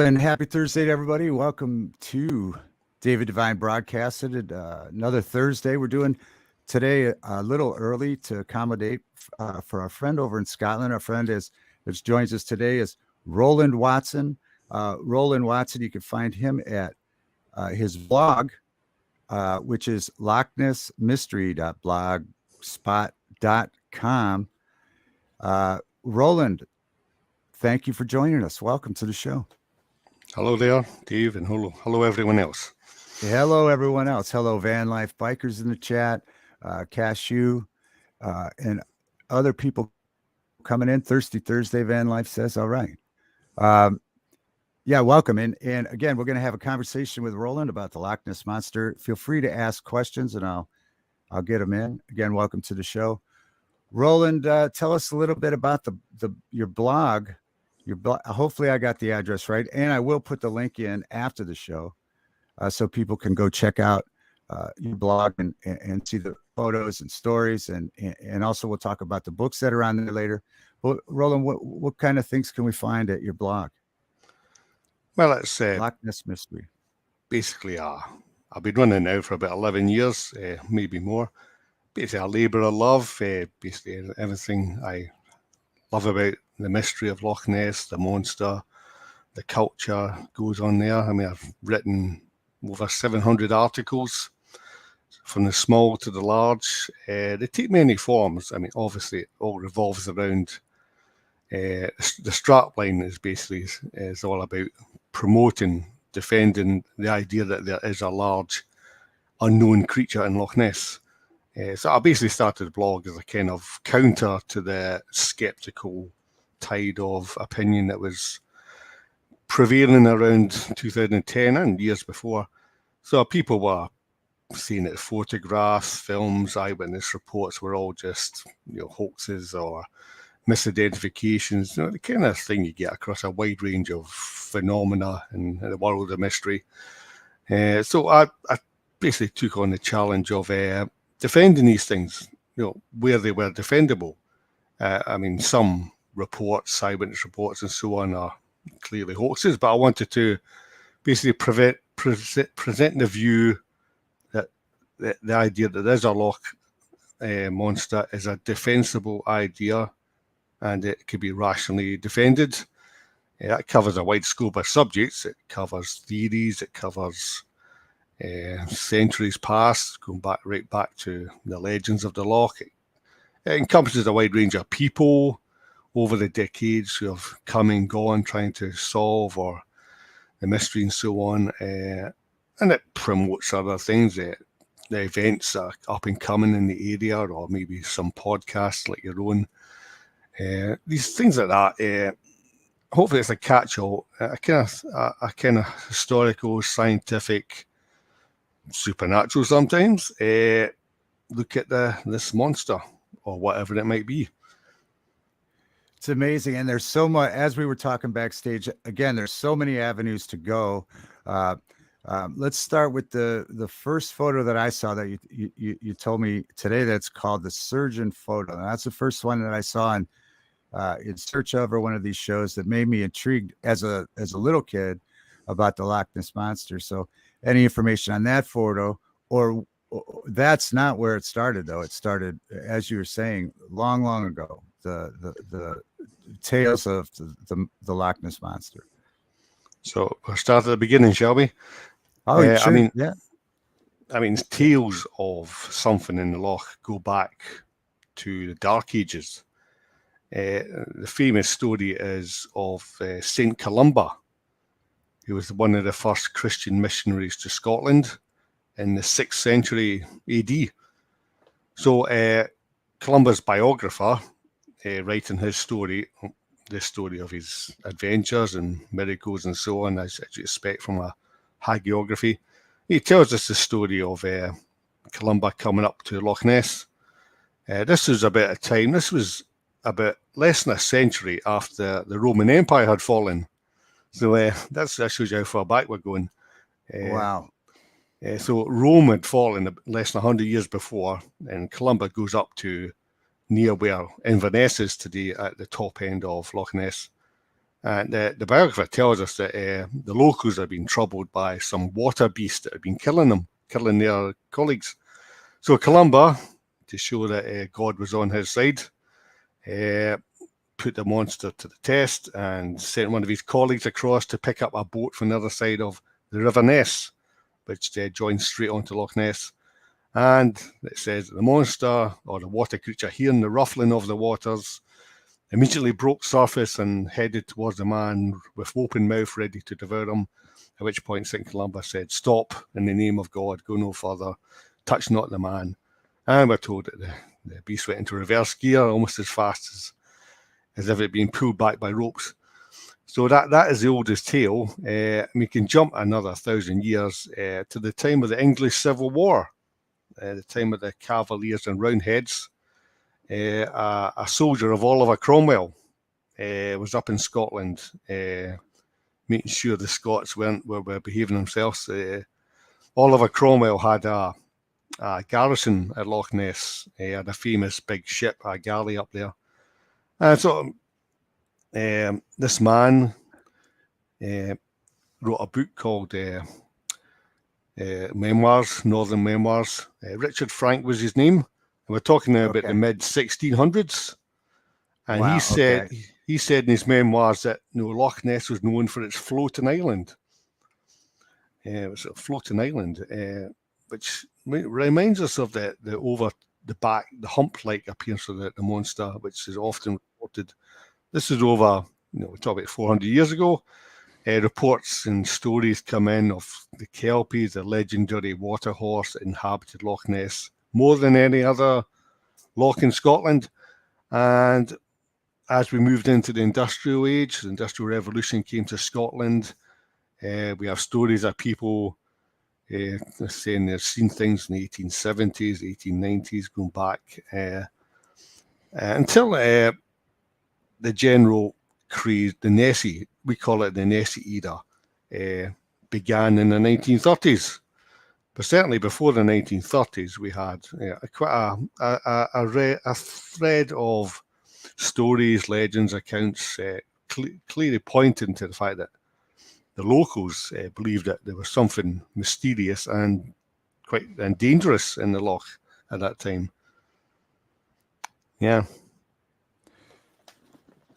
and happy Thursday to everybody. Welcome to David Divine Broadcasted. Another Thursday. We're doing today a little early to accommodate for our friend over in Scotland. Our friend that joins us today is Roland Watson. Roland Watson, you can find him at his blog, which is lochnessmystery.blogspot.com. Roland, thank you for joining us. Welcome to the show. Hello there, Dave, and hello everyone else. Hello, everyone else. Hello, Van Life Bikers in the chat, Cashapp, and other people coming in. Thirsty Thursday, Van Life says, all right. Yeah, welcome. And again, we're going to have a conversation with Roland about the Loch Ness Monster. Feel free to ask questions, and I'll get them in. Again, welcome to the show. Roland, tell us a little bit about your blog. Hopefully I got the address right, and I will put the link in after the show so people can go check out your blog and see the photos and stories, and also we'll talk about the books that are on there later. But Roland, what kind of things can we find at your blog? Well, it's Loch Ness Mystery. Basically, I've been running now for about 11 years, maybe more. Basically, a labour of love. Basically, everything I love about the mystery of Loch Ness, the monster, the culture goes on there. I mean, I've written over 700 articles, from the small to the large. They take many forms. I mean, obviously, it all revolves around the strapline is all about promoting, defending the idea that there is a large unknown creature in Loch Ness. So I basically started the blog as a kind of counter to the skeptical tide of opinion that was prevailing around 2010 and years before. So people were seeing it, photographs, films, eyewitness reports were all just hoaxes or misidentifications, the kind of thing you get across a wide range of phenomena in the world of mystery. So I basically took on the challenge of defending these things, where they were defendable. I mean, some reports, eyewitness reports and so on, are clearly hoaxes, but I wanted to basically present the view that the idea that there's a Loch monster is a defensible idea and it can be rationally defended. That covers a wide scope of subjects. It covers theories, it covers centuries past, going right back to the legends of the Loch. It encompasses a wide range of people over the decades who have come and gone trying to solve or the mystery and so on. And it promotes other things, the events that are up and coming in the area, or maybe some podcasts like your own. These things like that. Hopefully it's a catch-all, a kind of historical, scientific, supernatural sometimes look at this monster or whatever it might be. It's amazing, and there's so much. As we were talking backstage, again, there's so many avenues to go. Let's start with the first photo that I saw that you told me today. That's called the surgeon photo. And that's the first one that I saw in search of, or one of these shows that made me intrigued as a little kid about the Loch Ness Monster. So any information on that photo, or that's not where it started, though. It started, as you were saying, long ago. The tales of the Loch Ness Monster. So we'll start at the beginning, shall we? Oh, sure. I mean, tales of something in the Loch go back to the Dark Ages. The famous story is of Saint Columba, who was one of the first Christian missionaries to Scotland in the 6th century AD. So Columba's biographer, writing his story, the story of his adventures and miracles and so on, as you expect from a hagiography, he tells us the story of Columba coming up to Loch Ness. This was about a time, this was about less than a century after the Roman Empire had fallen. So that shows you how far back we're going. Wow. So Rome had fallen less than 100 years before, and Columba goes up to near where Inverness is today, at the top end of Loch Ness. And the biographer tells us that the locals have been troubled by some water beast that had been killing their colleagues. So Columba, to show that God was on his side, put the monster to the test and sent one of his colleagues across to pick up a boat from the other side of the River Ness, which joins straight onto Loch Ness. And it says that the monster, or the water creature, hearing the ruffling of the waters, immediately broke surface and headed towards the man with open mouth, ready to devour him. At which point St. Columba said, "Stop, in the name of God, go no further, touch not the man." And we're told that the beast went into reverse gear almost as fast as if it had been pulled back by ropes. So that is the oldest tale. We can jump another 1,000 years to the time of the English Civil War, the time of the Cavaliers and Roundheads. A soldier of Oliver Cromwell was up in Scotland, making sure the Scots were behaving themselves. Oliver Cromwell had a garrison at Loch Ness. He had a famous big ship, a galley up there. And so this man wrote a book called Memoirs, Northern Memoirs. Richard Frank was his name. And we're talking now about the mid-1600s. And Wow, he said in his memoirs that Loch Ness was known for its floating island. It was a floating island, which reminds us of the over the back, the hump-like appearance of the monster, which is often reported. This is over, we talk about 400 years ago. Reports and stories come in of the Kelpies, the legendary water horse that inhabited Loch Ness more than any other loch in Scotland. And as we moved into the industrial age, the Industrial Revolution came to Scotland. We have stories of people saying they've seen things in the 1870s, 1890s, going back until the general craze, the Nessie, we call it the Nessie era, began in the 1930s. But certainly before the 1930s, we had quite a thread of stories, legends, accounts, clearly pointing to the fact that the locals believed that there was something mysterious and quite dangerous in the loch at that time. Yeah.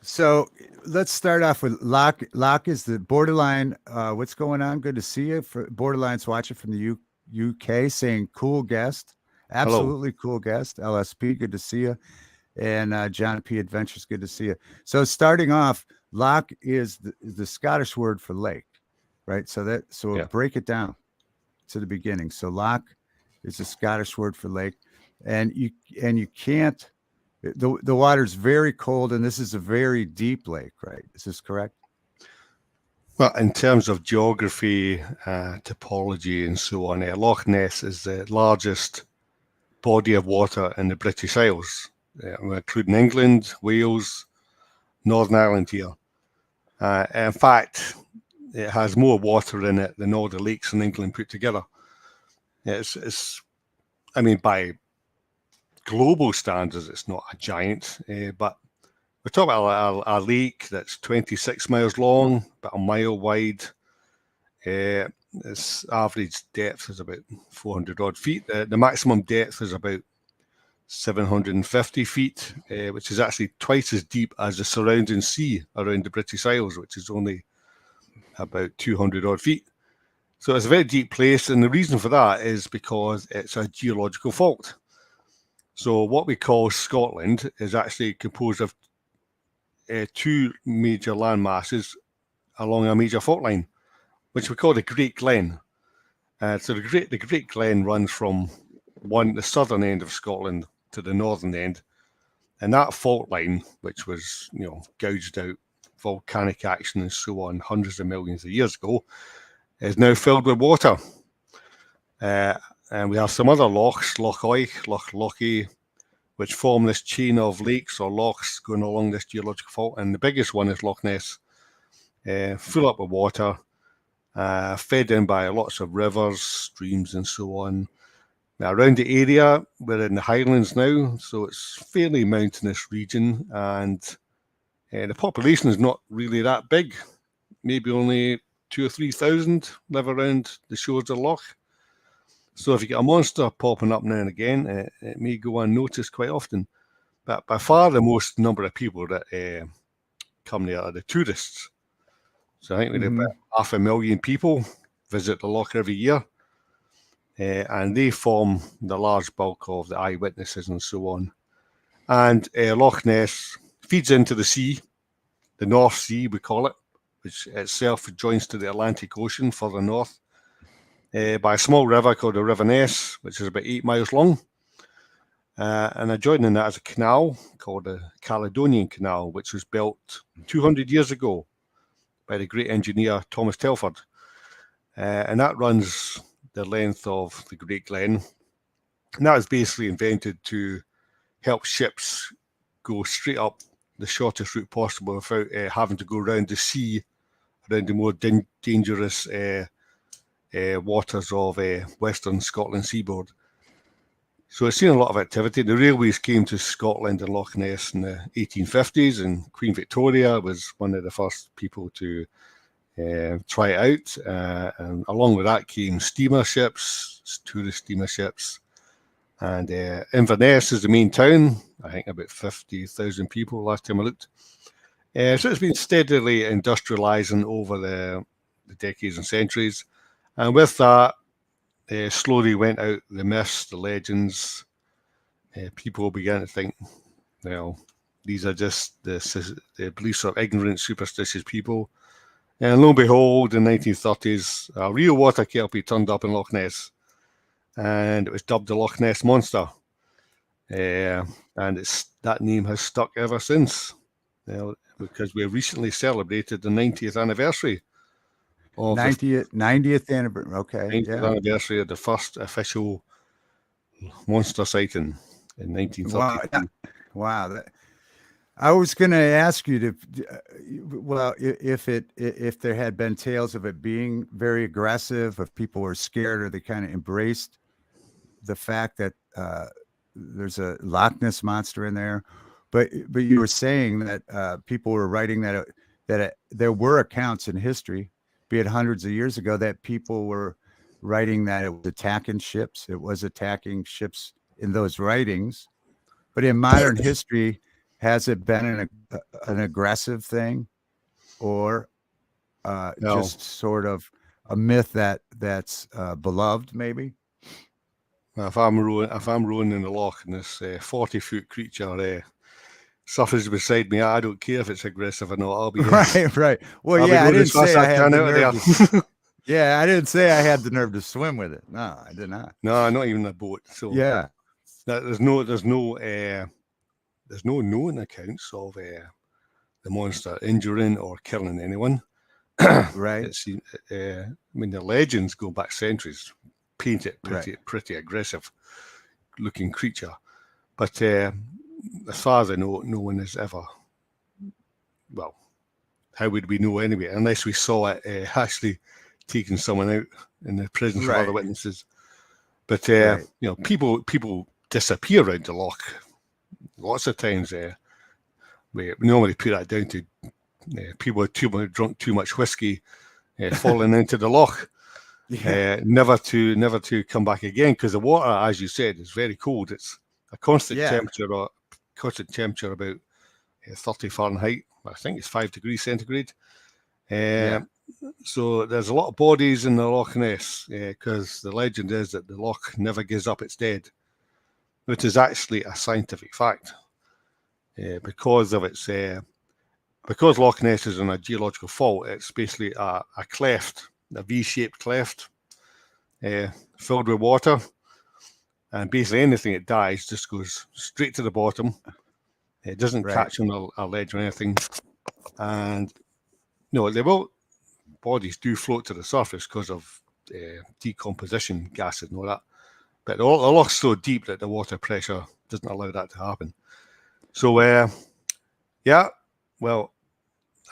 So let's start off with Loch. Loch is the borderline. What's going on? Good to see you. For Borderline's watching from the UK, saying cool guest. Absolutely cool guest. LSP, good to see you. And John P. Adventures, good to see you. So starting off, loch is the Scottish word for lake, right? So break it down to the beginning. So loch is a Scottish word for lake, and you can't. The water's very cold, and this is a very deep lake, right? Is this correct? Well, in terms of geography, topology, and so on, Loch Ness is the largest body of water in the British Isles, including England, Wales, Northern Ireland here. In fact, it has more water in it than all the lakes in England put together. By global standards, it's not a giant, but we're talking about a lake that's 26 miles long, about a mile wide. Its average depth is about 400 odd feet. The maximum depth is about 750 feet, which is actually twice as deep as the surrounding sea around the British Isles, which is only about 200 odd feet. So it's a very deep place, and the reason for that is because it's a geological fault. So what we call Scotland is actually composed of two major land masses along a major fault line, which we call the Great Glen. So the Great Glen runs from the southern end of Scotland to the northern end, and that fault line, which was gouged out volcanic action and so on hundreds of millions of years ago, is now filled with water. And we have some other lochs, Loch Oich, Loch Lochy, which form this chain of lakes or lochs going along this geological fault. And the biggest one is Loch Ness, full up with water, fed in by lots of rivers, streams, and so on. Now, around the area, we're in the Highlands now, so it's fairly mountainous region, and The population is not really that big. Maybe only 2,000 or 3,000 live around the shores of the loch. So if you get a monster popping up now and again, it may go unnoticed quite often. But by far the most number of people that come there are the tourists. So I think we have about 500,000 people visit the loch every year. And they form the large bulk of the eyewitnesses and so on. And Loch Ness feeds into the sea, the North Sea we call it, which itself joins to the Atlantic Ocean further north, by a small river called the River Ness, which is about 8 miles long. And adjoining that is a canal called the Caledonian Canal, which was built 200 years ago by the great engineer Thomas Telford. And that runs the length of the Great Glen. And that was basically invented to help ships go straight up the shortest route possible without having to go around the sea, around the more dangerous waters of Western Scotland seaboard. So it's seen a lot of activity. The railways came to Scotland and Loch Ness in the 1850s, and Queen Victoria was one of the first people to try it out. And along with that came steamer ships, tourist steamer ships. And Inverness is the main town, I think about 50,000 people last time I looked. So it's been steadily industrialising over the decades and centuries. And with that, slowly went out the myths, the legends. People began to think, well, these are just the beliefs of ignorant, superstitious people. And lo and behold, in the 1930s, a real water kelpie turned up in Loch Ness, and it was dubbed the Loch Ness Monster. And that name has stuck ever since, because we recently celebrated the 90th anniversary of 90th anniversary. Okay, 90th anniversary of the first official monster sighting in 1932. Wow. I was going to ask you to, well, if there had been tales of it being very aggressive, if people were scared or they kind of embraced the fact that there's a Loch Ness monster in there, but you were saying that people were writing that there were accounts in history, be it hundreds of years ago, that people were writing that it was attacking ships. It was attacking ships in those writings, but in modern history, has it been an aggressive thing, or No. just sort of a myth that's beloved, maybe? If I'm rowing in the loch and this 40-foot creature suffers beside me, I don't care if it's aggressive or not. I'll be right. Well, I'll yeah, I be didn't say I had the nerve. there. Yeah, I didn't say I had the nerve to swim with it. No, I did not. No, not even a boat. So Yeah, there's no known accounts of the monster injuring or killing anyone. right. I mean, the legends go back centuries, paint it pretty aggressive looking creature. But as far as I know, no one has ever, well, how would we know anyway, unless we saw it actually taking someone out in the presence of other witnesses. But people disappear around the loch lots of times. We normally put that down to people who drunk too much whiskey, falling into the loch, never to come back again, because the water, as you said, is very cold. It's a constant temperature about 30 Fahrenheit. I think it's 5 degrees centigrade. So there's a lot of bodies in the Loch Ness, because the legend is that the loch never gives up its dead, which is actually a scientific fact, because of its because Loch Ness is in a geological fault. It's basically a cleft, a V-shaped cleft, filled with water, and basically anything that dies just goes straight to the bottom. It doesn't catch on a ledge or anything, and bodies do float to the surface because of decomposition gases and all that. But the loch's so deep that the water pressure doesn't allow that to happen. So, well,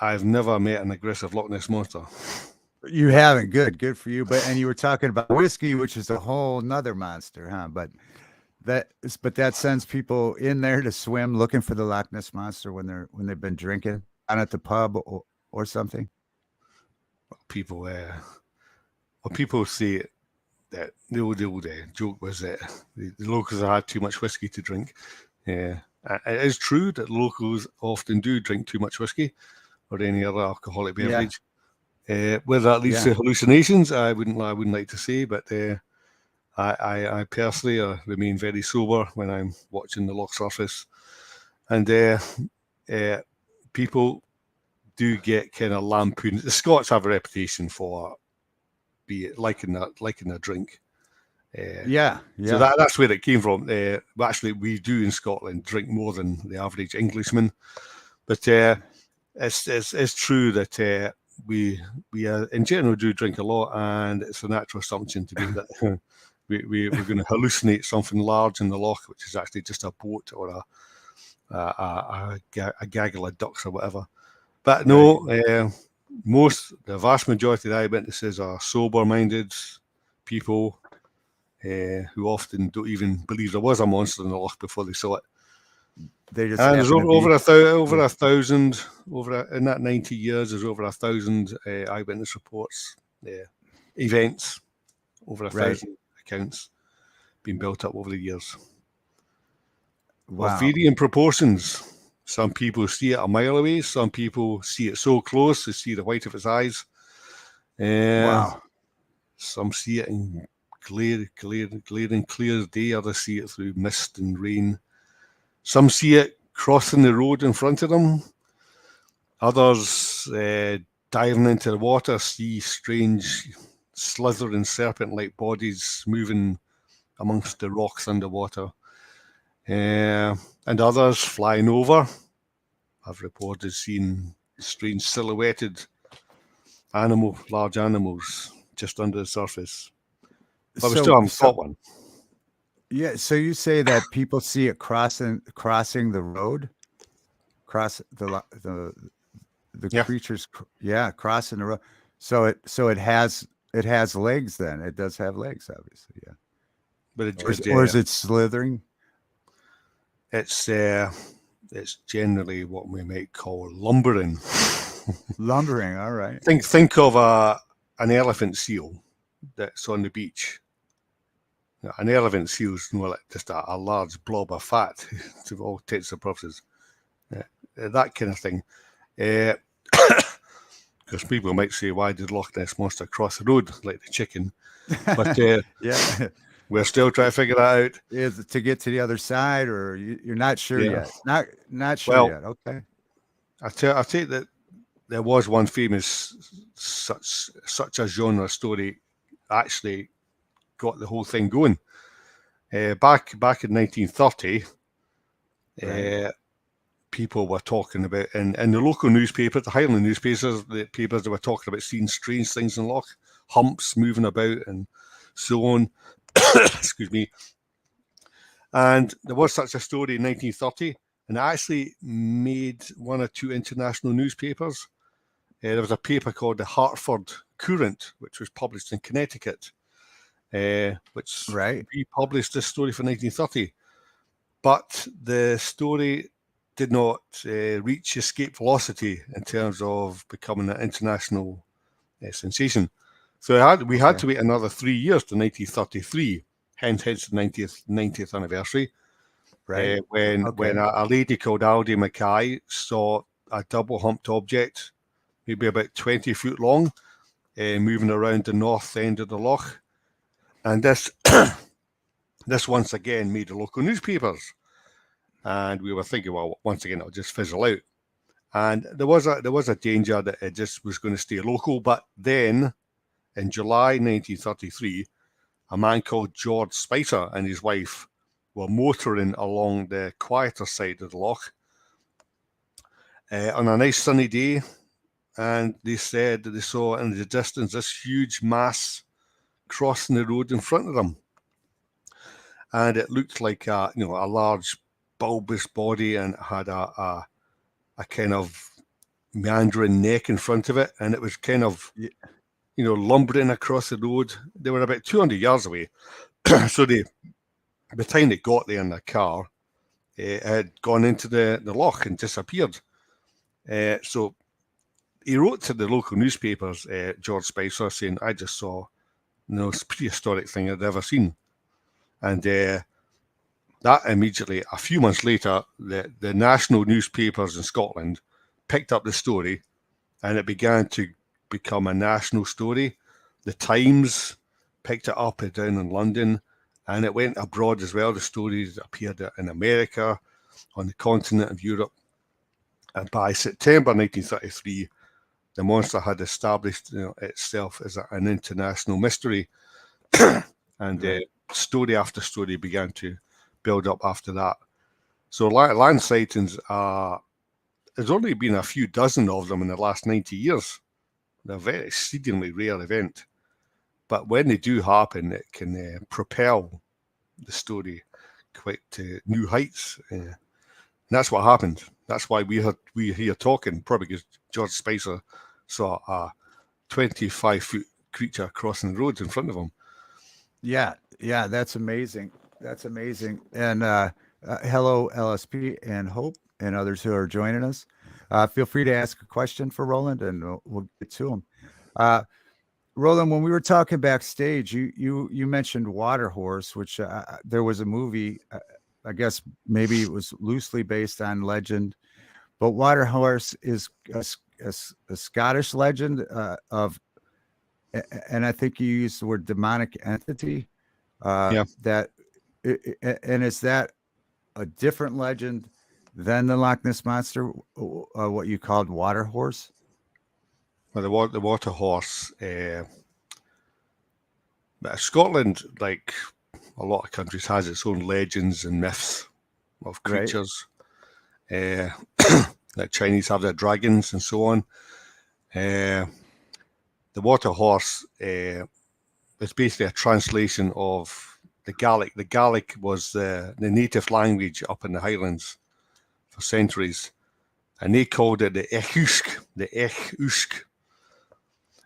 I've never met an aggressive Loch Ness monster. You haven't. Good for you. And you were talking about whiskey, which is a whole nother monster, huh? But but that sends people in there to swim looking for the Loch Ness monster when they've been drinking down at the pub or something. People, people say that the old joke was that the locals had too much whiskey to drink. It is true that locals often do drink too much whiskey or any other alcoholic beverage. Whether that leads to hallucinations, I wouldn't like to say, but I personally remain very sober when I'm watching the loch surface, and people do get kind of lampooned. The Scots have a reputation for liking a drink. So that's where it came from. Actually, we do in Scotland drink more than the average Englishman, but it's true that we in general do drink a lot, and it's a natural assumption to be that we're going to hallucinate something large in the loch, which is actually just a boat or a gaggle of ducks or whatever. But no, the vast majority of the eyewitnesses are sober-minded people who often don't even believe there was a monster in the loch before they saw it. They just and there's over a thousand in that 90 years. There's over 1,000 eyewitness reports, events, over 1,000 accounts being built up over the years. Wow. Of varying proportions. Some people see it a mile away. Some people see it so close they see the white of its eyes. Wow. Some see it in glaring clear day. Others see it through mist and rain. Some see it crossing the road in front of them. Others diving into the water see strange slithering serpent-like bodies moving amongst the rocks underwater. And others flying over. I've reported seeing strange silhouetted large animals just under the surface. But we still haven't caught one. Yeah, so you say that people see it crossing the road, the creatures, crossing the road. So it has legs. Then it does have legs, obviously. Yeah, but or is it slithering? It's generally what we might call lumbering. Lumbering, all right. Think of an elephant seal that's on the beach. An elephant seal is more like just a large blob of fat to all intents and purposes. That kind of thing. Because people might say, why did Loch Ness monster cross the road like the chicken? But we're still trying to figure that out. Is it to get to the other side, or you're not sure yet? Not sure yet. Okay. I take that there was one famous such a genre story actually got the whole thing going. Back in 1930, people were talking about in the local newspapers, the Highland newspapers, they were talking about seeing strange things in Loch, humps moving about and so on. Excuse me. And there was such a story in 1930, and it actually made one or two international newspapers. There was a paper called the Hartford Courant, which was published in Connecticut, which republished this story for 1930. But the story did not reach escape velocity in terms of becoming an international sensation. So we had to wait another 3 years to 1933, hence the 90th anniversary, when a lady called Aldi Mackay saw a double-humped object, maybe about 20 foot long, moving around the north end of the loch. And this once again made the local newspapers. And we were thinking, well, once again, it'll just fizzle out. And there was a danger that it just was going to stay local. But then, in July 1933, a man called George Spicer and his wife were motoring along the quieter side of the loch on a nice sunny day. And they said that they saw in the distance this huge mass crossing the road in front of them. And it looked like a large bulbous body, and it had a kind of meandering neck in front of it, and it was kind of lumbering across the road. They were about 200 yards away. So they by the time they got there in the car, it had gone into the loch and disappeared. So he wrote to the local newspapers, George Spicer, saying, "I just saw the most prehistoric thing I'd ever seen." And that immediately, a few months later, the national newspapers in Scotland picked up the story, and it began to become a national story. The Times picked it up down in London, and it went abroad as well. The stories appeared in America, on the continent of Europe. And by September 1933, the monster had established itself as an international mystery. And Right. Story after story began to build up after that. So land sightings there's only been a few dozen of them in the last 90 years. They're a very exceedingly rare event. But when they do happen, it can propel the story quite to new heights. And that's what happened. That's why we're here talking, probably because George Spicer saw a 25-foot creature crossing the road in front of him. Yeah, that's amazing. That's amazing. And hello, LSP and Hope and others who are joining us. Feel free to ask a question for Roland, and we'll get to them. Roland, when we were talking backstage, you mentioned Water Horse, which there was a movie. I guess maybe it was loosely based on legend, but Water Horse is a Scottish legend of, and I think you used the word demonic entity. Yeah. And is that a different legend than the Loch Ness monster? What you called Water Horse? Well, the Water Horse. Scotland, like a lot of countries, has its own legends and myths of creatures. Right. Like Chinese have their dragons and so on. The Water Horse is basically a translation of the Gaelic. The Gaelic was the native language up in the Highlands for centuries, and they called it the Echusk. The Echusk.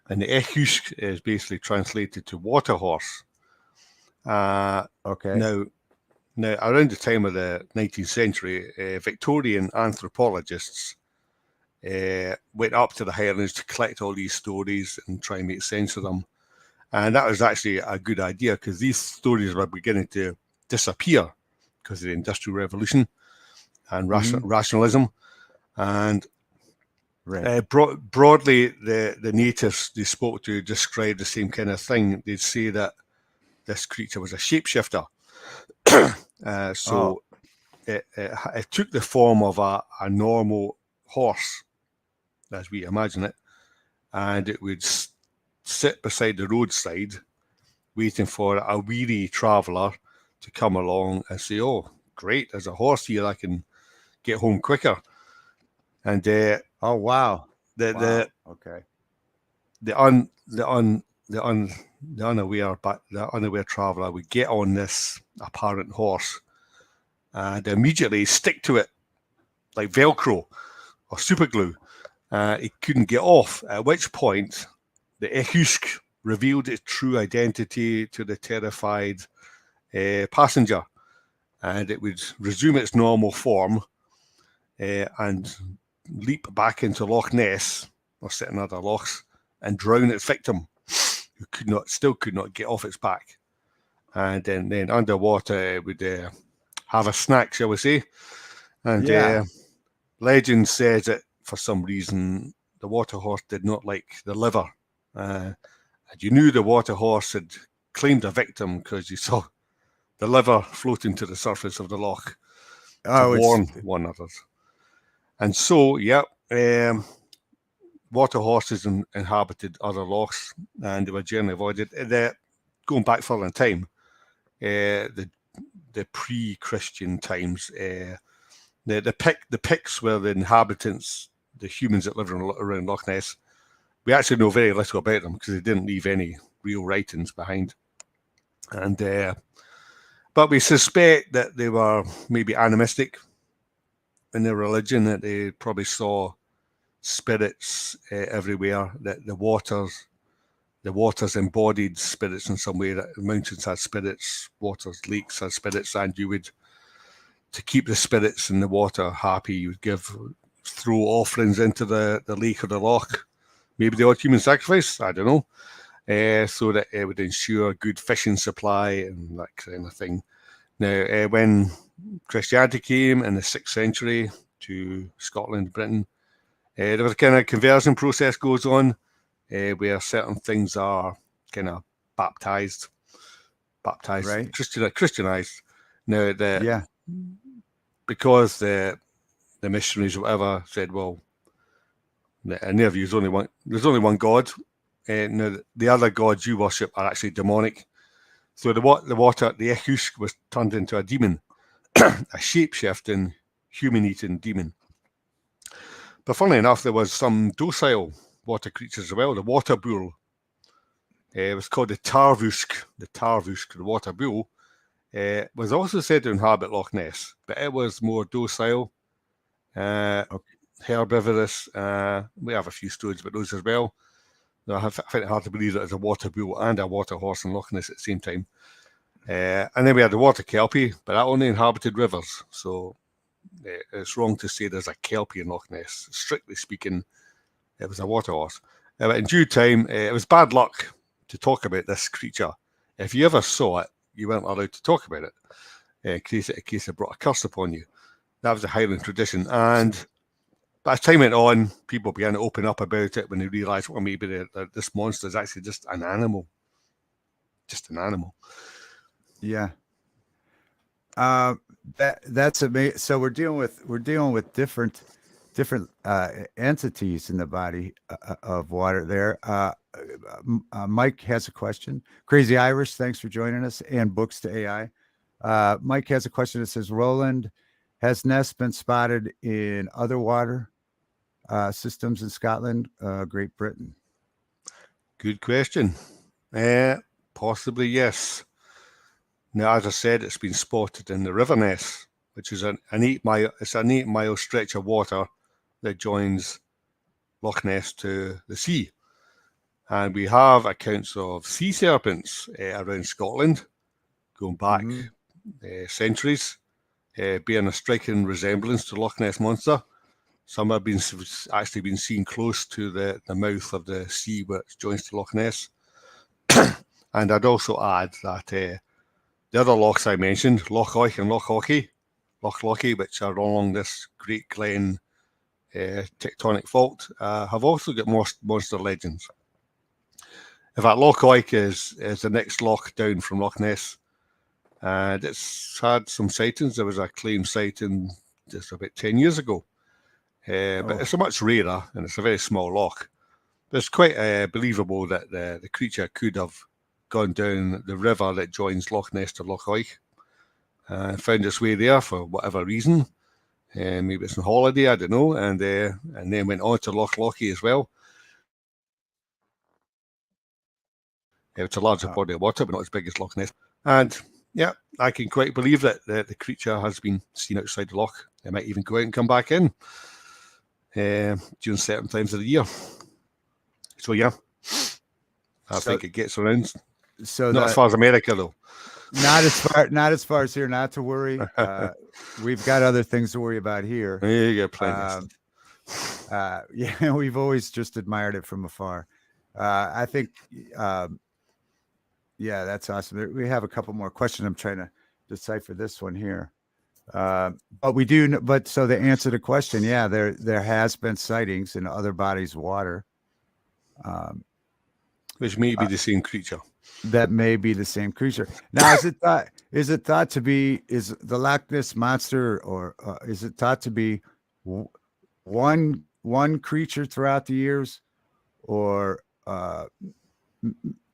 And the Echusk is basically translated to water horse. Okay. Now, around the time of the 19th century, Victorian anthropologists went up to the Highlands to collect all these stories and try and make sense of them. And that was actually a good idea, because these stories were beginning to disappear because of the Industrial Revolution and rationalism. And right. Broadly, the natives they spoke to described the same kind of thing. They'd say that this creature was a shapeshifter. It took the form of a normal horse, as we imagine it, and it would sit beside the roadside waiting for a weary traveller to come along and say, "Oh, great, there's a horse here, I can get home quicker." And oh wow, the unaware traveller would get on this apparent horse and immediately stick to it like Velcro or super glue. He couldn't get off, at which point the Echusk revealed its true identity to the terrified passenger, and it would resume its normal form and leap back into Loch Ness or sit in other lochs and drown its victim, who still could not get off its back. And then underwater it would have a snack, shall we say. And legend says that for some reason the water horse did not like the liver. And you knew the water horse had claimed a victim because you saw the liver floating to the surface of the loch to warn one another. And so, water horses inhabited other lochs, and they were generally avoided. Going back further in time, the pre-Christian times, the Picts were the inhabitants, the humans that lived around Loch Ness. We actually know very little about them because they didn't leave any real writings behind. And but we suspect that they were maybe animistic in their religion, that they probably saw spirits everywhere, that the waters the water's embodied spirits in some way. That mountains had spirits, waters, lakes had spirits, and you would, to keep the spirits in the water happy, you would throw offerings into the lake or the loch, maybe the odd human sacrifice, I don't know, so that it would ensure good fishing supply and that kind of thing. Now, when Christianity came in the 6th century to Scotland, Britain, there was a kind of conversion process goes on, where certain things are kind of baptized, Right. Christianized. Now, Yeah. because the missionaries or whatever said, well, in their view, there's only one God. Now, the other gods you worship are actually demonic. So the water, the Echusk, was turned into a demon, a shape-shifting, human-eating demon. But funnily enough, there was some docile water creatures as well. The water bull, it was called the Tarvusk, the water bull, was also said to inhabit Loch Ness, but it was more docile, herbivorous. We have a few stories about those as well. I find it hard to believe that there's a water bull and a water horse in Loch Ness at the same time. And then we had the water kelpie, but that only inhabited rivers. So it's wrong to say there's a kelpie in Loch Ness. Strictly speaking, it was a water horse. But in due time, it was bad luck to talk about this creature. If you ever saw it, you weren't allowed to talk about it in case it brought a curse upon you. That was a Highland tradition. And as time went on, people began to open up about it when they realised, well, maybe this monster is actually just an animal. Just an animal. Yeah. That's amazing. So we're dealing with different entities in the body of water there. Mike has a question. Crazy Irish, thanks for joining us, and Books to AI. Mike has a question that says, Roland, has Ness been spotted in other water systems in Scotland, Great Britain? Good question. Possibly, yes. Now, as I said, it's been spotted in the River Ness, which is an 8-mile stretch of water that joins Loch Ness to the sea. And we have accounts of sea serpents around Scotland, going back centuries, bearing a striking resemblance to Loch Ness Monster. Some have actually been seen close to the mouth of the sea which joins to Loch Ness. And I'd also add that the other lochs I mentioned, Loch Oich and Loch Lochy, which are along this Great Glen tectonic fault, have also got monster legends. In fact, Loch Oich is the next loch down from Loch Ness, and it's had some sightings. There was a claimed sighting just about 10 years ago, but it's a much rarer and it's a very small loch. But it's quite believable that the creature could have gone down the river that joins Loch Ness to Loch Oich, found its way there for whatever reason. Maybe it's on holiday, I don't know, and then went on to Loch Lochy as well. It's a larger body of water, but not as big as Loch Ness. And yeah, I can quite believe that the creature has been seen outside the loch. It might even go out and come back in during certain times of the year. So yeah, I think it gets around. So not as far as America, though. Not as far as here. Not to worry. We've got other things to worry about here. You got plenty. Yeah, we've always just admired it from afar. I think, yeah, that's awesome. We have a couple more questions. I'm trying to decipher this one here. But we do. But so to answer the question, yeah, there has been sightings in other bodies of water. Which may be the same creature. That may be the same creature. Now, is it thought to be, is the Loch Ness monster, or is it thought to be one creature throughout the years, or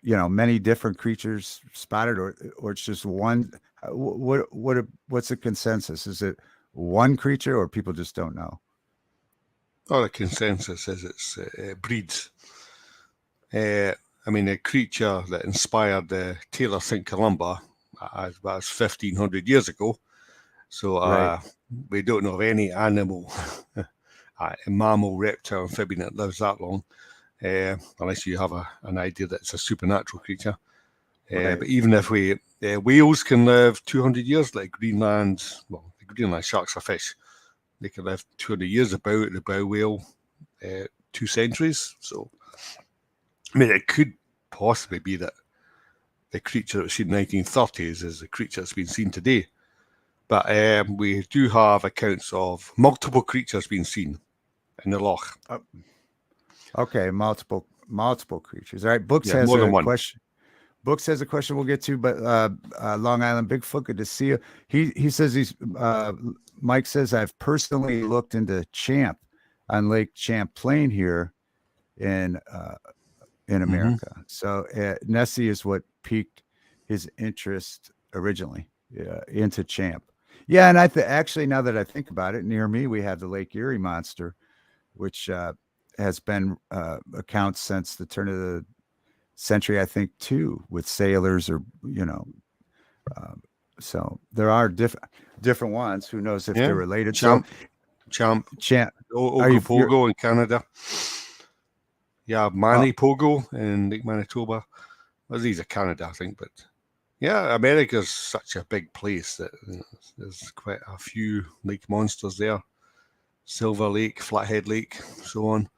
many different creatures spotted, or it's just one? What's the consensus? Is it one creature, or people just don't know? Oh, the consensus is it breeds. I mean, a creature that inspired Taylor St. Columba as 1,500 years ago. So Right. We don't know of any animal, mammal, reptile, amphibian that lives that long. unless you have an idea that it's a supernatural creature. Right. But even if whales can live 200 years, like Greenland, well, the Greenland sharks are fish. They can live 200 years. The bow whale, 2 centuries. So, I mean, it could possibly be that the creature that was seen in the 1930s is the creature that's been seen today. But we do have accounts of multiple creatures being seen in the loch. Okay, multiple creatures. All right, Books has more than a one. question. Books has a question we'll get to, but Long Island Bigfoot, good to see you. He says Mike says, I've personally looked into Champ on Lake Champlain here in America. So Nessie is what piqued his interest originally into Champ. Yeah, and actually, now that I think about it, near me we have the Lake Erie monster, which has been accounts since the turn of the century, I think, too, with sailors or so there are different ones. Who knows if they're related? Champ, Ogopogo in Canada. Yeah, Pogo in Lake Manitoba. Well, these are Canada, I think, but yeah, America's such a big place that there's quite a few lake monsters there. Silver Lake, Flathead Lake, so on.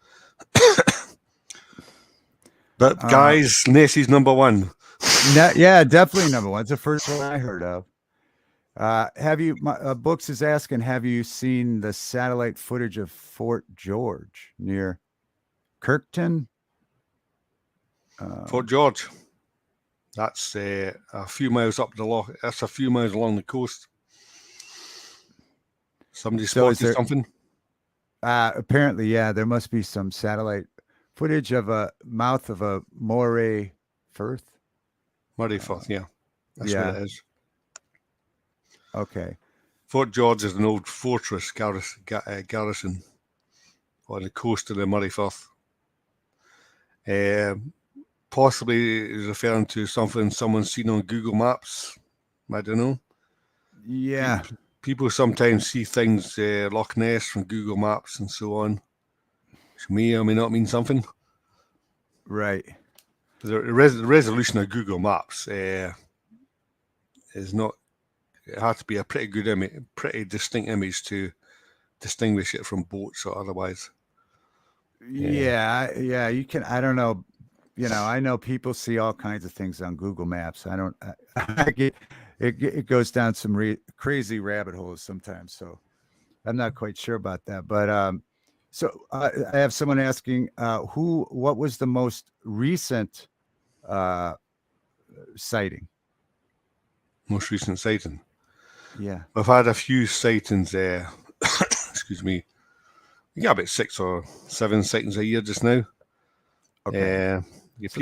But guys, Nessie's number one. Yeah, definitely number one. It's the first one I heard of. Have you? Books is asking, have you seen the satellite footage of Fort George near Kirkton? Fort George. That's a few miles up the loch. That's a few miles along the coast. Somebody spotted something. Apparently, yeah, there must be some satellite footage of a mouth of a Moray Firth. Moray Firth, yeah. That's what it is. Okay. Fort George is an old fortress garrison on the coast of the Moray Firth. Possibly is referring to something someone's seen on Google Maps. I don't know. Yeah. People sometimes see things, Loch Ness from Google Maps and so on, which may or may not mean something. Right. The resolution of Google Maps is not. It has to be a pretty good image, pretty distinct image to distinguish it from boats or otherwise. Yeah. You can. I don't know. I know people see all kinds of things on Google Maps. I don't. I get it goes down some crazy rabbit holes sometimes. So I'm not quite sure about that. But so I have someone asking, what was the most recent sighting? Most recent sighting. Yeah, I've had a few sightings. Excuse me. We got about 6 or 7 sightings a year just now. Okay. So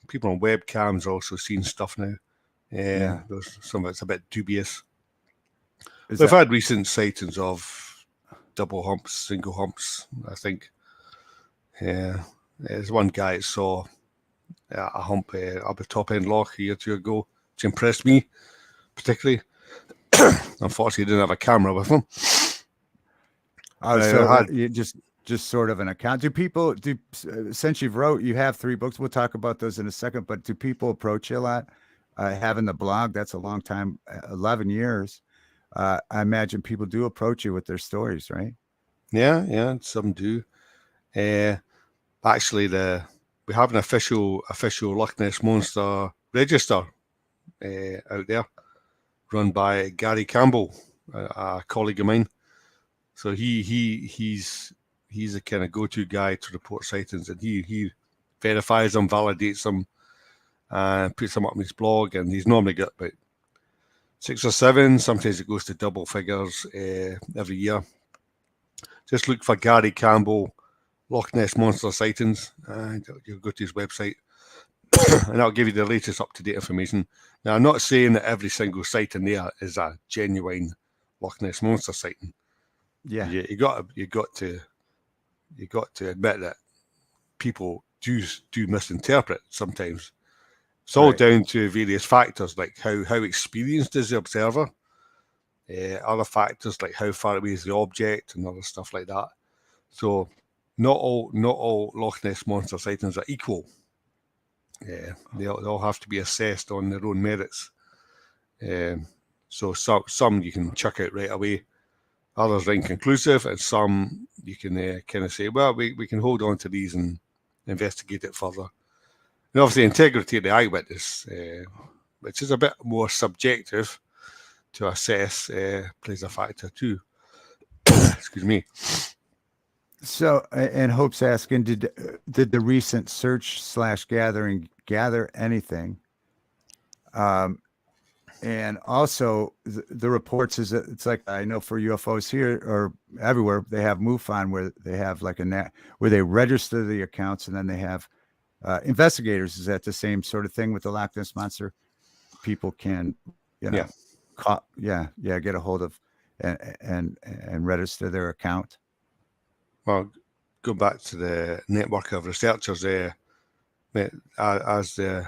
people on webcams are also seeing stuff now. Some of it's a bit dubious. We've had recent sightings of double humps, single humps, I think. There's one guy that saw a hump up the top end loch a year or two ago, which impressed me particularly. Unfortunately, he didn't have a camera with him. You just sort of an account. Since you have 3 books, we'll talk about those in a second, but do people approach you a lot? Having the blog, that's a long time, 11 years. I imagine people do approach you with their stories, right? Yeah, some do. Actually, we have an official Loch Ness monster register out there, run by Gary Campbell, a colleague of mine. So he's a kind of go-to guy to report sightings, and he verifies them, validates them, and puts them up on his blog. And he's normally got about 6 or 7. Sometimes it goes to double figures every year. Just look for Gary Campbell, Loch Ness Monster Sightings, and you'll go to his website, and I'll give you the latest up-to-date information. Now, I'm not saying that every single sighting there is a genuine Loch Ness Monster sighting. Yeah, you got to admit that people do misinterpret sometimes. It's all down to various factors, like how experienced is the observer, other factors like how far away is the object, and other stuff like that. So not all Loch Ness monster sightings are equal. They all have to be assessed on their own merits. So some you can chuck out right away, others are inconclusive, and some you can kind of say, well, we can hold on to these and investigate it further. And obviously, integrity of the eyewitness, which is a bit more subjective to assess, plays a factor too. Excuse me. So, and Hope's asking, did the recent search / gathering gather anything? And also the reports is that it's like, I know for UFOs here or everywhere, they have MUFON where they have like where they register the accounts, and then they have investigators. Is that the same sort of thing with the Loch Ness monster? People can, get a hold of and register their account. Well, go back to the network of researchers there. As the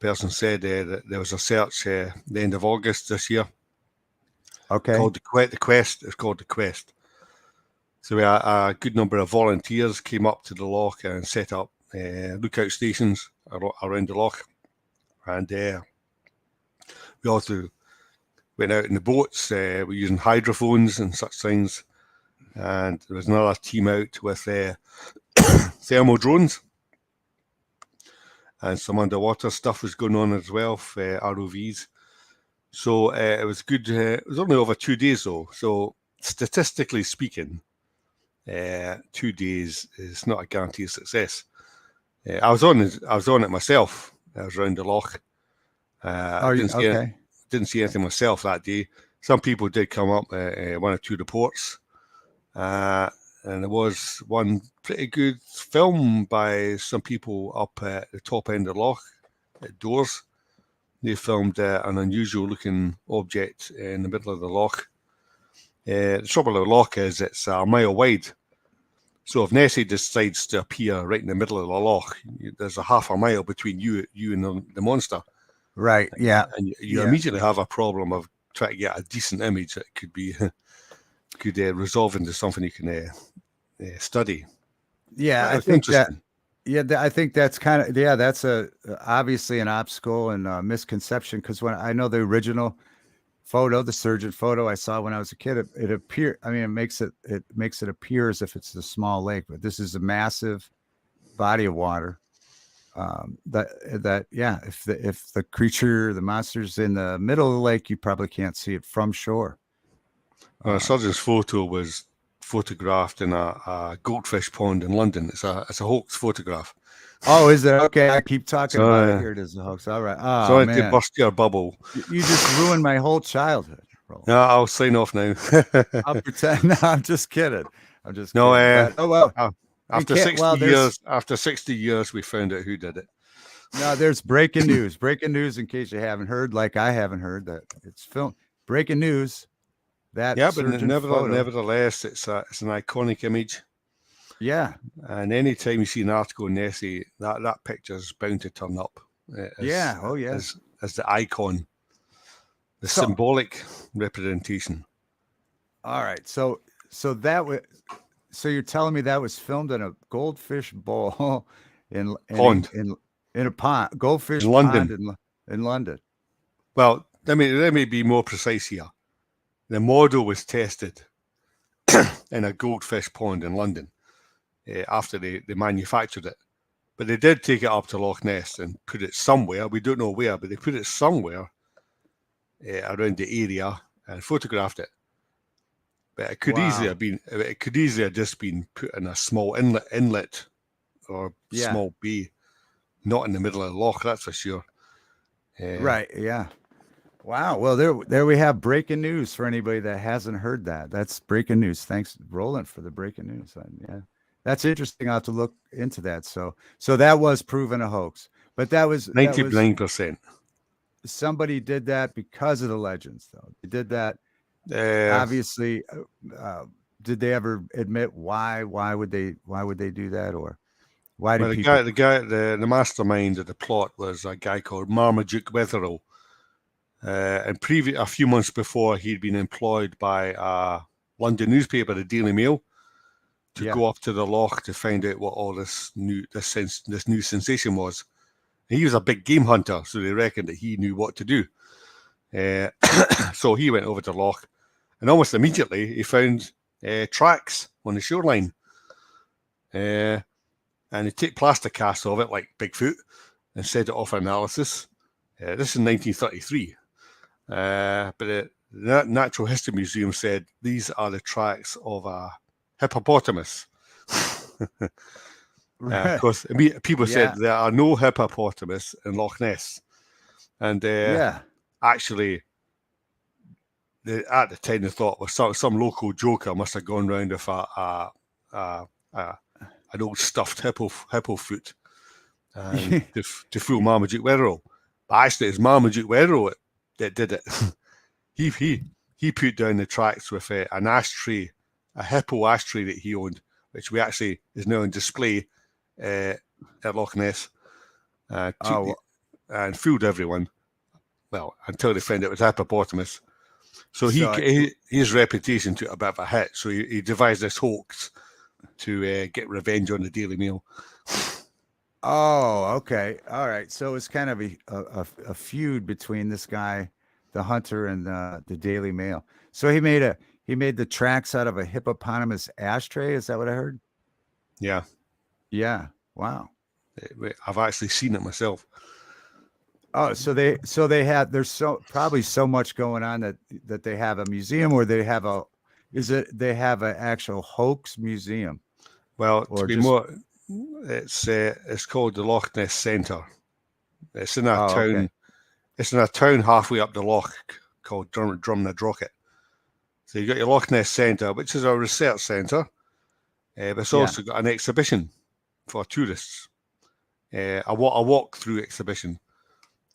person said, that there was a search the end of August this year. Okay. Called the Quest. It's called the Quest. So a good number of volunteers came up to the loch and set up lookout stations around the loch, and we also went out in the boats. We're using hydrophones and such things, and there was another team out with thermal drones. And some underwater stuff was going on as well, ROVs. So it was good. It was only over 2 days though. So statistically speaking, 2 days is not a guarantee of success. I was on it myself. I was around the loch. Didn't see anything myself that day. Some people did come up, 1 or 2 reports. And there was one pretty good film by some people up at the top end of the loch, at doors. They filmed an unusual looking object in the middle of the loch. The trouble with the loch is it's a mile wide. So if Nessie decides to appear right in the middle of the loch, there's a half a mile between you and the monster. Right, yeah. And you immediately have a problem of trying to get a decent image that could be could resolve into something you can study. Yeah, I think that. Yeah, I think that's kind of that's obviously an obstacle and a misconception, because when I know the original photo, the surgeon photo I saw when I was a kid, it appeared. I mean, it makes it appear as if it's a small lake, but this is a massive body of water. If the creature, the monster's in the middle of the lake, you probably can't see it from shore. Surgeon's photo was photographed in a goldfish pond in London. It's a hoax photograph. Oh, is it? Okay, I keep talking about it. Here it is, a hoax. All right. Oh, sorry man. to burst your bubble. You just ruined my whole childhood. No, I'll sign off now. I'll pretend. No, I'm just kidding. Kidding. Oh well. After 60 years, we found out who did it. Now there's breaking news. Breaking news, in case you haven't heard, like I haven't heard, that it's filmed. Breaking news. But nevertheless, it's an iconic image. Yeah. And anytime you see an article in Nessie, that picture's bound to turn up. As the icon, the symbolic representation. All right. So you're telling me that was filmed in a goldfish bowl in a pond, goldfish in London. Pond in London. Well, let me be more precise here. The model was tested in a goldfish pond in London after they manufactured it. But they did take it up to Loch Ness and put it somewhere. We don't know where, but they put it somewhere around the area and photographed it. But it could easily have just been put in a small inlet or small bay, not in the middle of the loch. That's for sure. Right. Yeah. Wow. Well, there we have breaking news for anybody that hasn't heard that. That's breaking news. Thanks, Roland, for the breaking news. Yeah, that's interesting. I'll have to look into that. So that was proven a hoax, but that was 99%. Somebody did that because of the legends, though. They did that. Obviously, did they ever admit why? Why would they do that, or why did people? The mastermind of the plot was a guy called Marmaduke Wetherell. And a few months before, he'd been employed by a London newspaper, the Daily Mail, to Yeah. go up to the loch to find out what all this new sensation was. And he was a big game hunter, so they reckoned that he knew what to do. So he went over to the loch, and almost immediately he found tracks on the shoreline. And he took plaster casts of it, like Bigfoot, and sent it off for analysis. This is in 1933. But the Natural History Museum said these are the tracks of a hippopotamus. Of course, people said there are no hippopotamus in Loch Ness. And actually, at the time, they thought was some local joker must have gone round with an old stuffed hippo foot and to fool Marmaduke Wetherell. But actually, it's Marmaduke Wetherell that did it. he put down the tracks with an ashtray, a hippo ashtray that he owned, which we actually is now on display at Loch Ness. And fooled everyone. Well, until they found it was hippopotamus. So his reputation took a bit of a hit. So he devised this hoax to get revenge on the Daily Mail. Oh, okay. All right. So it's kind of a feud between this guy, the hunter, and the Daily Mail. So he made the tracks out of a hippopotamus ashtray. Is that what I heard? Yeah. Yeah. Wow. I've actually seen it myself. Oh, so there's probably so much going on that they have a museum, or they have they have an actual hoax museum? Well, to be more, it's called the Loch Ness Centre. It's in a town. Okay. It's in a town halfway up the loch called Drumnadrochit. So you got your Loch Ness Centre, which is a research centre, but it's also got an exhibition for tourists. A walk-through exhibition.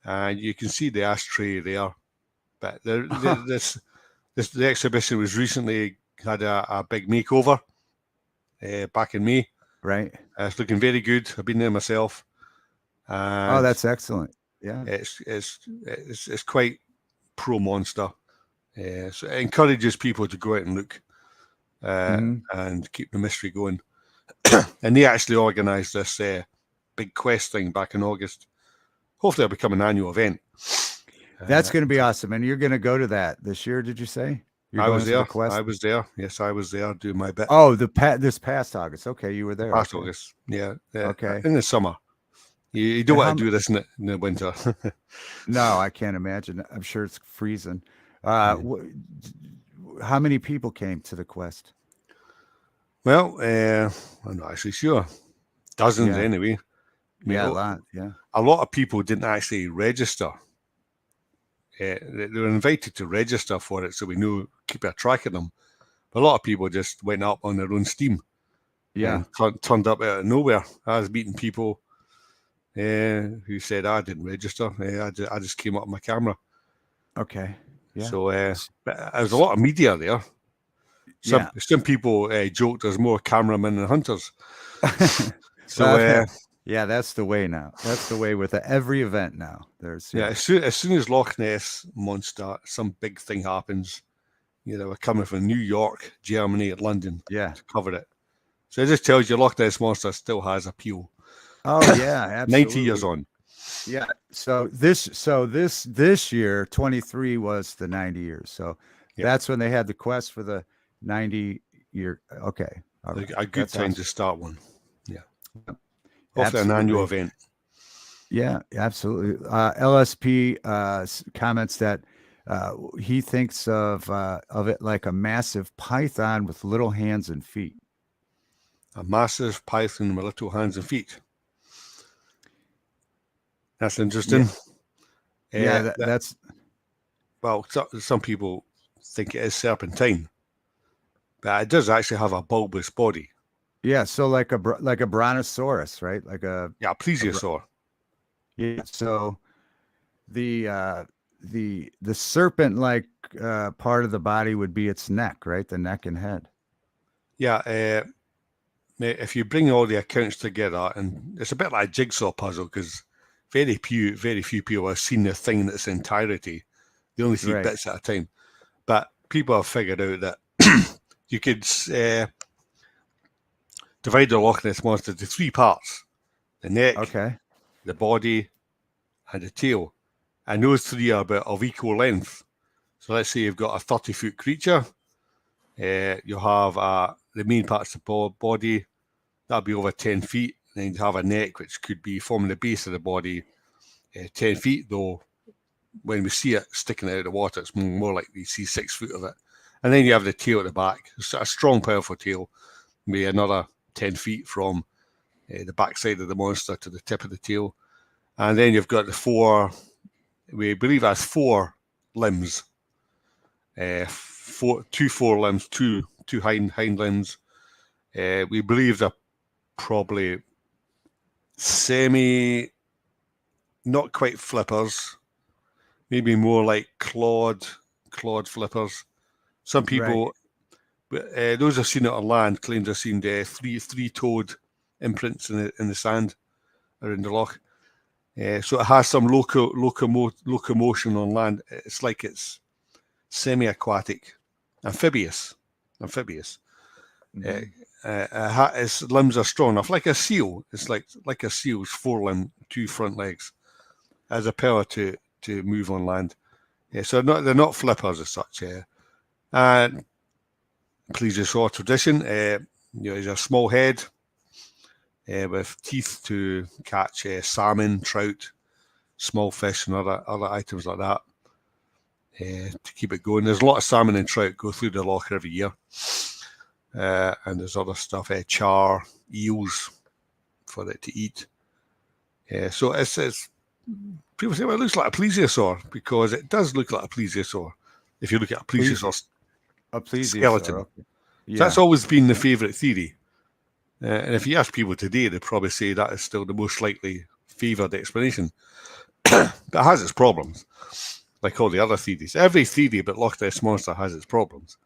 And you can see the ashtray there, but the exhibition was recently had a big makeover back in May. Right, it's looking very good. I've been there myself. Oh, that's excellent. Yeah, it's quite pro monster. So it encourages people to go out and look and keep the mystery going. And they actually organised this big quest thing back in August. Hopefully, it'll become an annual event. That's going to be awesome. And you're going to go to that this year, did you say? I was there. I was there. Yes, I was there doing my bit. Oh, this past August. Okay, you were there. Past August. Yeah. Okay. In the summer. You don't want to do this in the winter. No, I can't imagine. I'm sure it's freezing. How many people came to the quest? Well, I'm not actually sure. Dozens anyway. A lot. Yeah. A lot of people didn't actually register. They were invited to register for it, so we knew keep a track of them. But a lot of people just went up on their own steam. Yeah. And turned up out of nowhere. I was meeting people who said I didn't register. I just came up with my camera. Okay. Yeah. So there's a lot of media there. Some people joked there's more cameramen than hunters. So yeah, that's the way now. That's the way with every event now. There's as soon as Loch Ness monster, some big thing happens, we're coming from New York, Germany, London, to cover it. So it just tells you Loch Ness monster still has appeal. Oh yeah, absolutely. 90 years on. Yeah. So this year, 23 was the 90 years. So that's when they had the quest for the 90 year. Okay. Right. A good time to start one. Yeah. Hopefully an annual event. Yeah, absolutely. LSP comments that he thinks of it like a massive python with little hands and feet. A massive python with little hands and feet. That's interesting. Yeah, that's. Well, some people think it is serpentine, but it does actually have a bulbous body. Yeah, so like a brontosaurus, right? Like a plesiosaur. Yeah. So the serpent-like part of the body would be its neck, right? The neck and head. Yeah. If you bring all the accounts together, and it's a bit like a jigsaw puzzle, because very few people have seen the thing in its entirety. They only see bits at a time. But people have figured out that you could divide the Loch Ness monster into 3 parts: the neck, Okay. the body, and the tail. And those 3 are about of equal length. So let's say you've got a 30-foot creature. You'll have the main parts of the body, that'll be over 10 feet. Then you have a neck, which could be from the base of the body 10 feet, though when we see it sticking out of the water, it's more like we see 6 foot of it. And then you have the tail at the back. It's a strong, powerful tail, maybe another 10 feet from the backside of the monster to the tip of the tail. And then you've got the 4, we believe that's 4 limbs. 2 forelimbs, 2 hind limbs. We believe they're probably not quite flippers, maybe more like clawed flippers. Some people, those have seen it on land, claim they've seen the three-toed imprints in the sand around the loch. So it has some locomotion on land. It's like it's semi-aquatic, amphibious. Mhm. Its limbs are strong enough, like a seal. It's like a seal's 4 limb, 2 front legs, has a power to move on land. So they're not flippers as such. And plesiosaur tradition, there's a small head with teeth to catch salmon, trout, small fish, and other items like that to keep it going. There's a lot of salmon and trout go through the loch every year. And there's other stuff, char, eels for it to eat. So it's people say, well, it looks like a plesiosaur, because it does look like a plesiosaur if you look at a plesiosaur skeleton. Okay. Yeah. So that's always been the favourite theory. And if you ask people today, they'd probably say that is still the most likely favoured explanation. But it has its problems, like all the other theories. Every theory about Loch Ness Monster has its problems.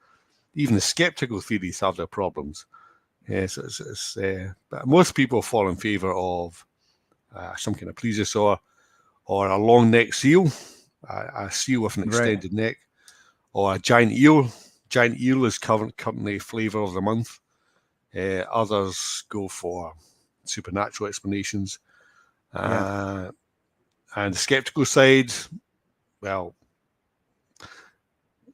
Even the skeptical theories have their problems. But most people fall in favour of some kind of plesiosaur, or a long neck seal, a seal with an extended neck, or a giant eel. Giant eel is currently flavour of the month. Others go for supernatural explanations. And the skeptical side, well,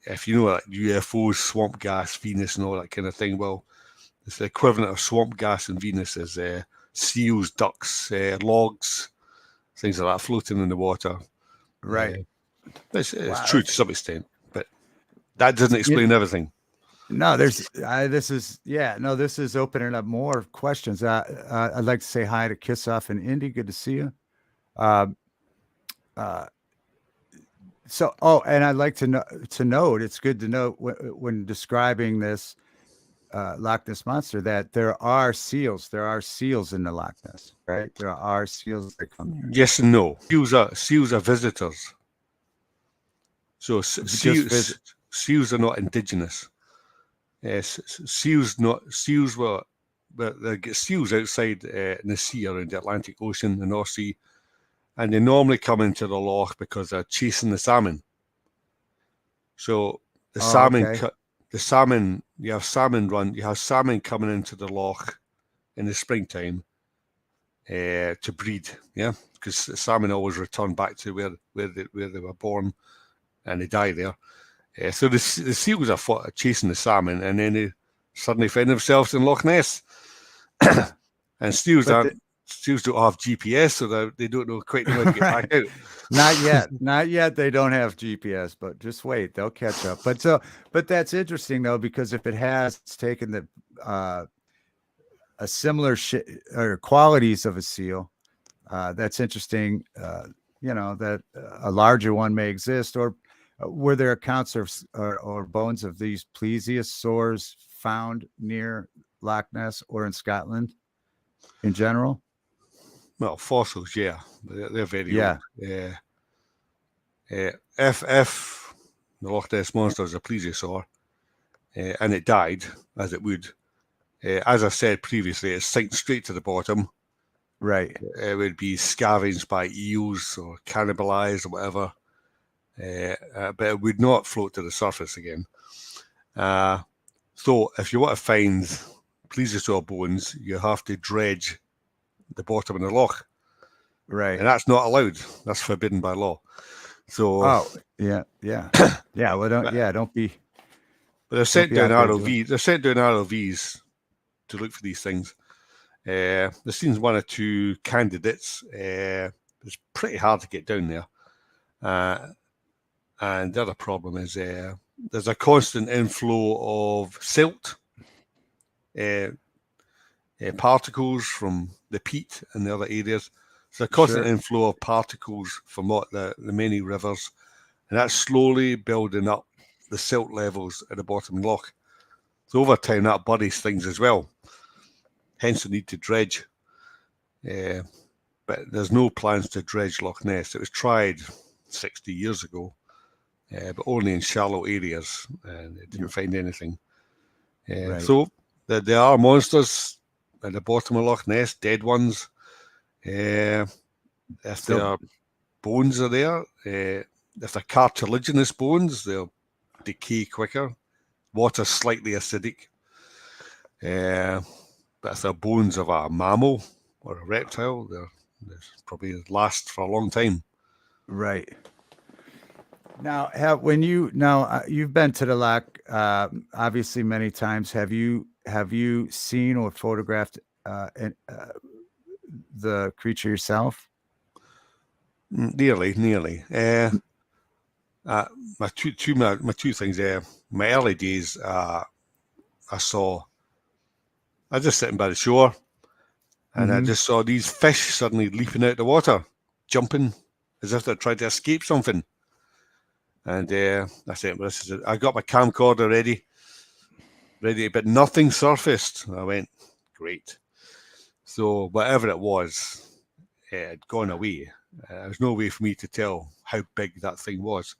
if you know like UFOs, swamp gas, Venus, and all that kind of thing, well, it's the equivalent of swamp gas in Venus is seals, ducks, logs, things like that floating in the water. Right. It's true to some extent, but that doesn't explain everything. No, this is opening up more questions. I'd like to say hi to Cashapp and Indy. Good to see you. And I'd like to note, it's good to note when describing this Loch Ness monster that there are seals. There are seals in the Loch Ness, right? There are seals that come here. Yes and no. Seals are visitors. So seals are not indigenous. Seals were they get seals outside in the sea around the Atlantic Ocean, the North Sea, and they normally come into the loch because they're chasing the salmon. So the salmon, you have salmon coming into the loch in the springtime to breed, because the salmon always return back to where they were born, and they die there. So the seals are chasing the salmon, and then they suddenly find themselves in Loch Ness. And seals don't have GPS, so they don't know quite how to get back out. Not yet. They don't have GPS, but just wait, they'll catch up. But that's interesting though, because if it has taken the a similar or qualities of a seal, that's interesting. That a larger one may exist, or were there accounts or bones of these plesiosaurs found near Loch Ness or in Scotland in general? Well, fossils, yeah, they're very old. If the Loch Ness monster is a plesiosaur and it died, as it would, as I said previously, it sinks straight to the bottom. Right. It would be scavenged by eels or cannibalized or whatever, but it would not float to the surface again. So if you want to find plesiosaur bones, you have to dredge the bottom of the loch. Right. And that's not allowed. That's forbidden by law. So, yeah. Well, don't be. But they're sent down out there doing- ROVs. They're sent down ROVs to look for these things. There seems one or two candidates. It's pretty hard to get down there. And the other problem is there's a constant inflow of silt, particles from the peat and the other areas. So a constant inflow of particles from the many rivers, and that's slowly building up the silt levels at the bottom of the loch. So over time, that buries things as well. Hence the need to dredge. But there's no plans to dredge Loch Ness. It was tried 60 years ago, but only in shallow areas, and it didn't find anything. Right. So there are monsters at the bottom of Loch Ness, dead ones. If their bones are there, if they're cartilaginous bones, they'll decay quicker. Water's slightly acidic. But if they're bones of a mammal or a reptile, they're probably last for a long time. Right. Now, you've been to the loch obviously many times. Have you seen or photographed the creature yourself? Nearly. My two things there. My early days, I just sitting by the shore, and I just saw these fish suddenly leaping out the water, jumping as if they're trying to escape something. And I said, well, I got my camcorder ready, but nothing surfaced. I went, great. So whatever it was, it had gone away. There's no way for me to tell how big that thing was.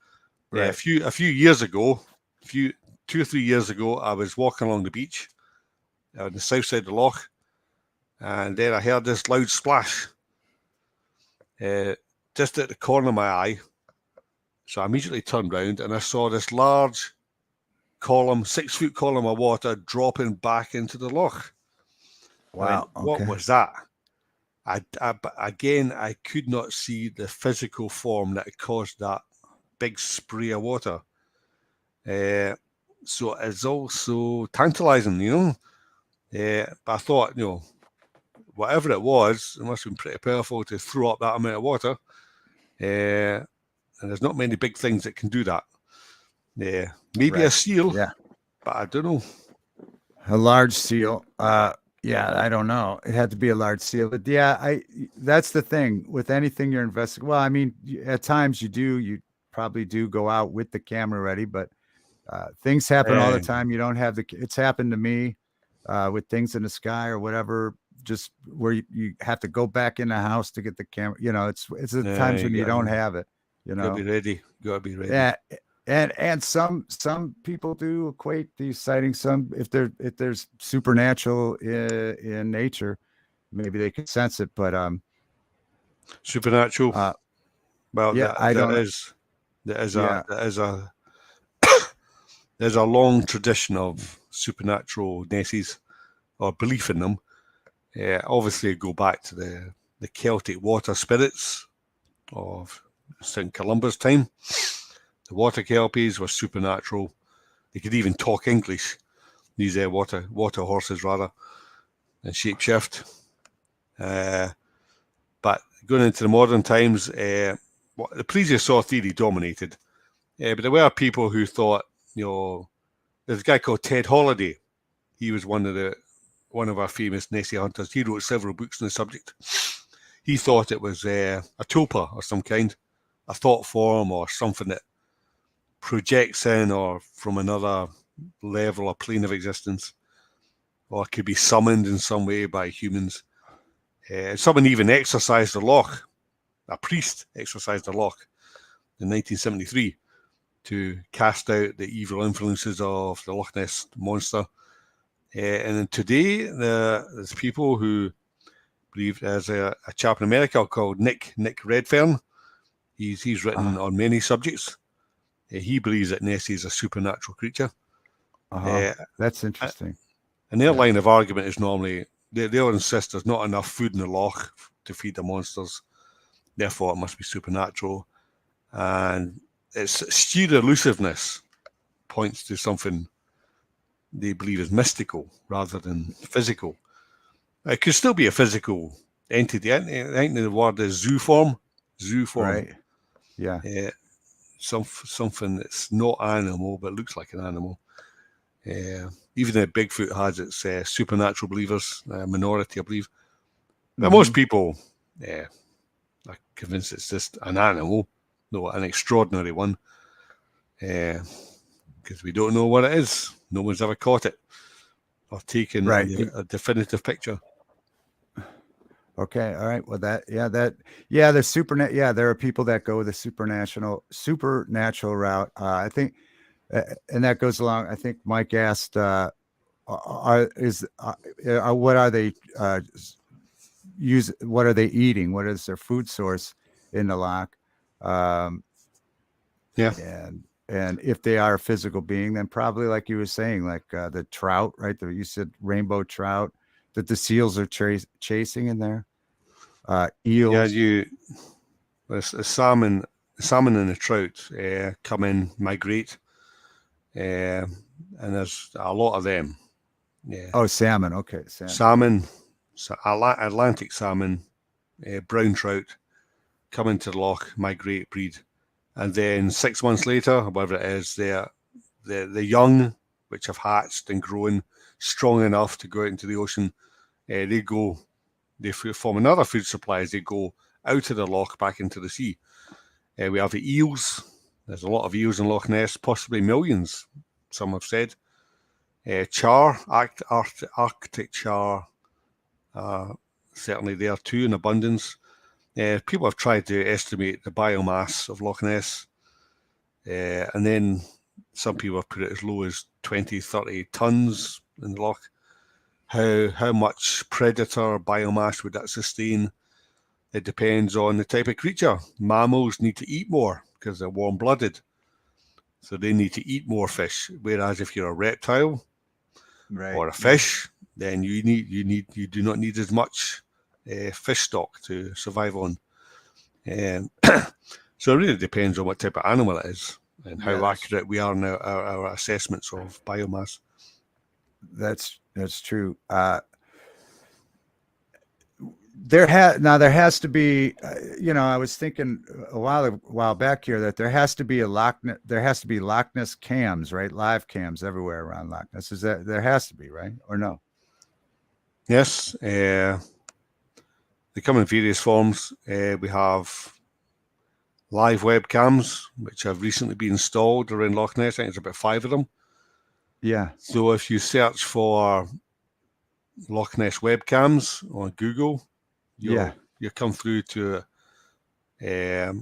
Right. A few years ago, 2 or 3 years ago, I was walking along the beach on the south side of the loch, and then I heard this loud splash just at the corner of my eye. So I immediately turned round and I saw this large column, 6-foot column of water dropping back into the loch. Wow. What was that? I could not see the physical form that had caused that big spray of water. So it's also tantalizing, but I thought, whatever it was, it must have been pretty powerful to throw up that amount of water. And there's not many big things that can do that. Maybe a seal, but I don't know. A large seal. I don't know. It had to be a large seal. But that's the thing with anything you're investigating. Well, I mean, at times you probably do go out with the camera ready, but things happen all the time. You don't have it's happened to me with things in the sky or whatever, just where you have to go back in the house to get the camera. It's the times when you don't have it. Gotta be ready. Yeah. And some people do equate these sightings. If there's supernatural in nature, maybe they can sense it. But supernatural. There's a long tradition of supernatural Nessies or belief in them. Obviously, go back to the Celtic water spirits of St. Columba's time. The water kelpies were supernatural. They could even talk English. These water horses, rather, and shapeshift. But going into the modern times, the plesiosaur theory dominated. But there were people who thought, there's a guy called Ted Holliday. He was one of our famous Nessie hunters. He wrote several books on the subject. He thought it was a tulpa or some kind, a thought form or something that projects in or from another level or plane of existence, or could be summoned in some way by humans. Someone even exorcised the loch. A priest exorcised the loch in 1973 to cast out the evil influences of the Loch Ness monster. And then today, there's people who believe there's a chap in America called Nick Redfern. He's written on many subjects. He believes that Nessie is a supernatural creature. That's interesting. And their line of argument is normally they'll insist there's not enough food in the loch to feed the monsters, therefore it must be supernatural. And its sheer elusiveness points to something they believe is mystical rather than physical. It could still be a physical entity. I think the word is zoo form. Right. Yeah. Something that's not animal but looks like an animal. Even the Bigfoot has its supernatural believers, minority, I believe. But most people are convinced it's just an animal, no, an extraordinary one, because we don't know what it is. No one's ever caught it or taken a definitive picture. Okay. All right. Well, the there are people that go the supernatural route. I think, and that goes along. I think Mike asked, what are they what are they eating? What is their food source in the loch? And if they are a physical being, then probably like you were saying, like the trout, right? You said rainbow trout that the seals are chasing in there. Eels. Yeah, a salmon and the trout come in, migrate, and there's a lot of them. Yeah. Oh, salmon. Okay, salmon, Atlantic salmon, brown trout come into the loch, migrate, breed, and then 6 months later, whatever it is, the young, which have hatched and grown strong enough to go out into the ocean, they form another food supply as they go out of the loch back into the sea. We have the eels. There's a lot of eels in Loch Ness, possibly millions, some have said. Char, Arctic char, certainly there too in abundance. People have tried to estimate the biomass of Loch Ness, and then some people have put it as low as 20, 30 tons in the loch. How much predator biomass would that sustain? It depends on the type of creature. Mammals need to eat more because they're warm-blooded, so they need to eat more fish. Whereas if you're a reptile or a fish, then you do not need as much fish stock to survive on. So it really depends on what type of animal it is and how accurate we are in our assessments of biomass. That's true. There has to be, I was thinking a while back here that there has to be Loch Ness cams, right? Live cams everywhere around Loch Ness. There has to be, right? Or no? Yes. They come in various forms. We have live webcams, which have recently been installed around Loch Ness. I think there's about 5 of them. Yeah. So if you search for Loch Ness webcams on Google, you come through to, I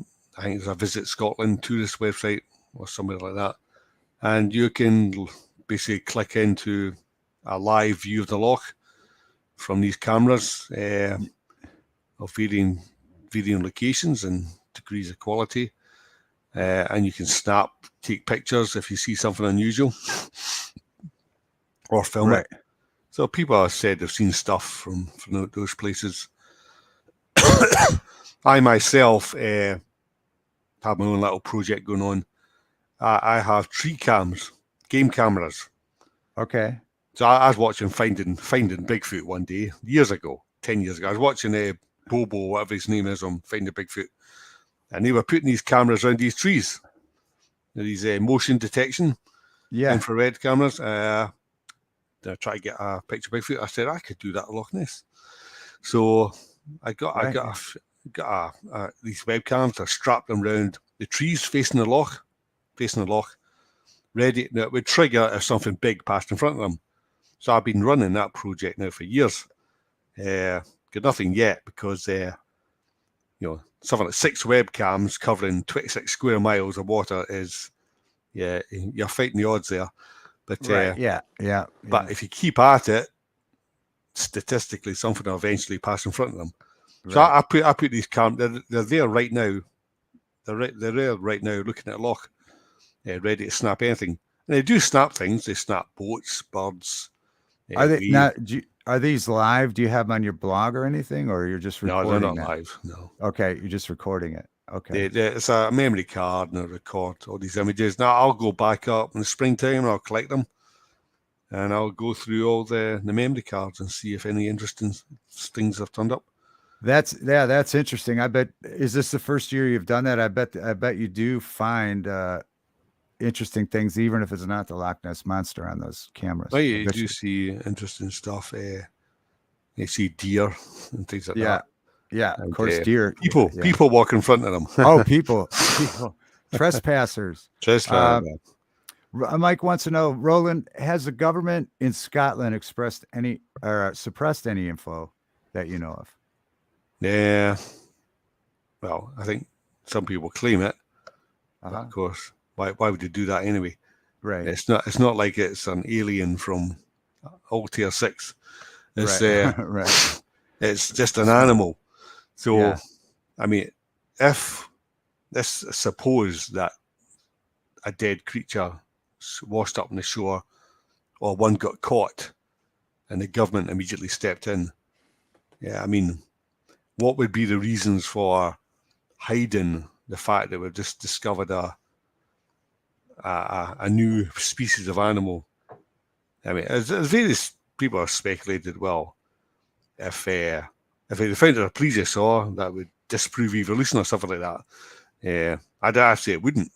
think there's a Visit Scotland tourist website or something like that. And you can basically click into a live view of the loch from these cameras of varying locations and degrees of quality. And you can take pictures if you see something unusual or film it. So people have said they've seen stuff from those places. I myself have my own little project going on. I have tree cams, game cameras. Okay. So I was watching Finding Bigfoot one day, 10 years ago. I was watching Bobo, whatever his name is, on Finding Bigfoot. And they were putting these cameras around these trees. These motion detection infrared cameras. They're trying to get a picture of Bigfoot. I said I could do that at Loch Ness. So I got these webcams. I strapped them around the trees facing the loch, ready. Now, it would trigger if something big passed in front of them. So I've been running that project now for years. Got nothing yet because something like 6 webcams covering 26 square miles of water is, you're fighting the odds there. But But if you keep at it, statistically, something will eventually pass in front of them. Right. So I put these cameras. They're there right now. They're there right now, looking at a loch, ready to snap anything. And they do snap things. They snap boats, birds, Are they wave. now? Are these live? Do you have them on your blog or anything, or you're just No, they're recording not that? live. No, Okay, you're just recording it. Okay. it's a memory card and I record all these images. Now I'll go back up in the springtime and I'll collect them, and I'll go through all the memory cards and see if any interesting things have turned up. That's interesting. I bet, is this the first year you've done that? I bet you do find interesting things, even if it's not the Loch Ness monster on those cameras. Well, you do see interesting stuff. You see deer and things like that. Yeah, of course, deer. People walk in front of them. Oh, people, trespassers. Mike wants to know, Roland, has the government in Scotland expressed any or suppressed any info that you know of? Yeah. Well, I think some people claim it. But of course, why would you do that anyway? Right. It's not like it's an alien from Altair 6. It's right. It's just an animal. So, Yeah. I mean, if let's suppose that a dead creature washed up on the shore, or one got caught, and the government immediately stepped in. Yeah, I mean, what would be the reasons for hiding the fact that we've just discovered a new species of animal? I mean, as various people have speculated, well, if they found a plesiosaur, that would disprove evolution or something like that. I'd actually it wouldn't.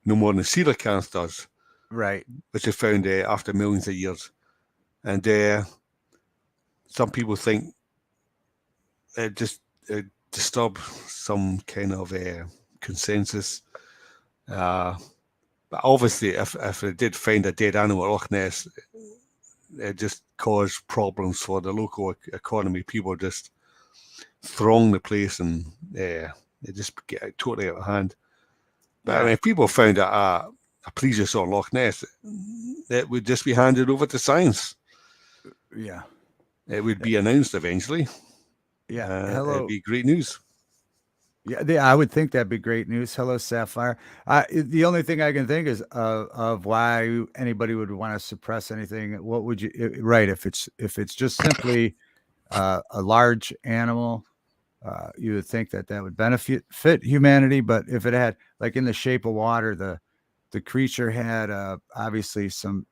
No more than coelacanth does. Right. Which they found after millions of years. And some people think it just disturbed some kind of consensus. But obviously, if they did find a dead animal at Loch Ness, it just caused problems for the local economy. People just throng the place, and they just get totally out of hand. But I mean, if people found a plesiosaur on Loch Ness, it would just be handed over to science. Yeah. It would be announced eventually. Yeah. Hello. It'd be great news. Yeah, I would think that'd be great news. Hello, Sapphire. The only thing I can think is of why anybody would want to suppress anything. What would you? Right, if it's just simply a large animal, you would think that would benefit humanity. But if it had, like in The Shape of Water, the creature had obviously some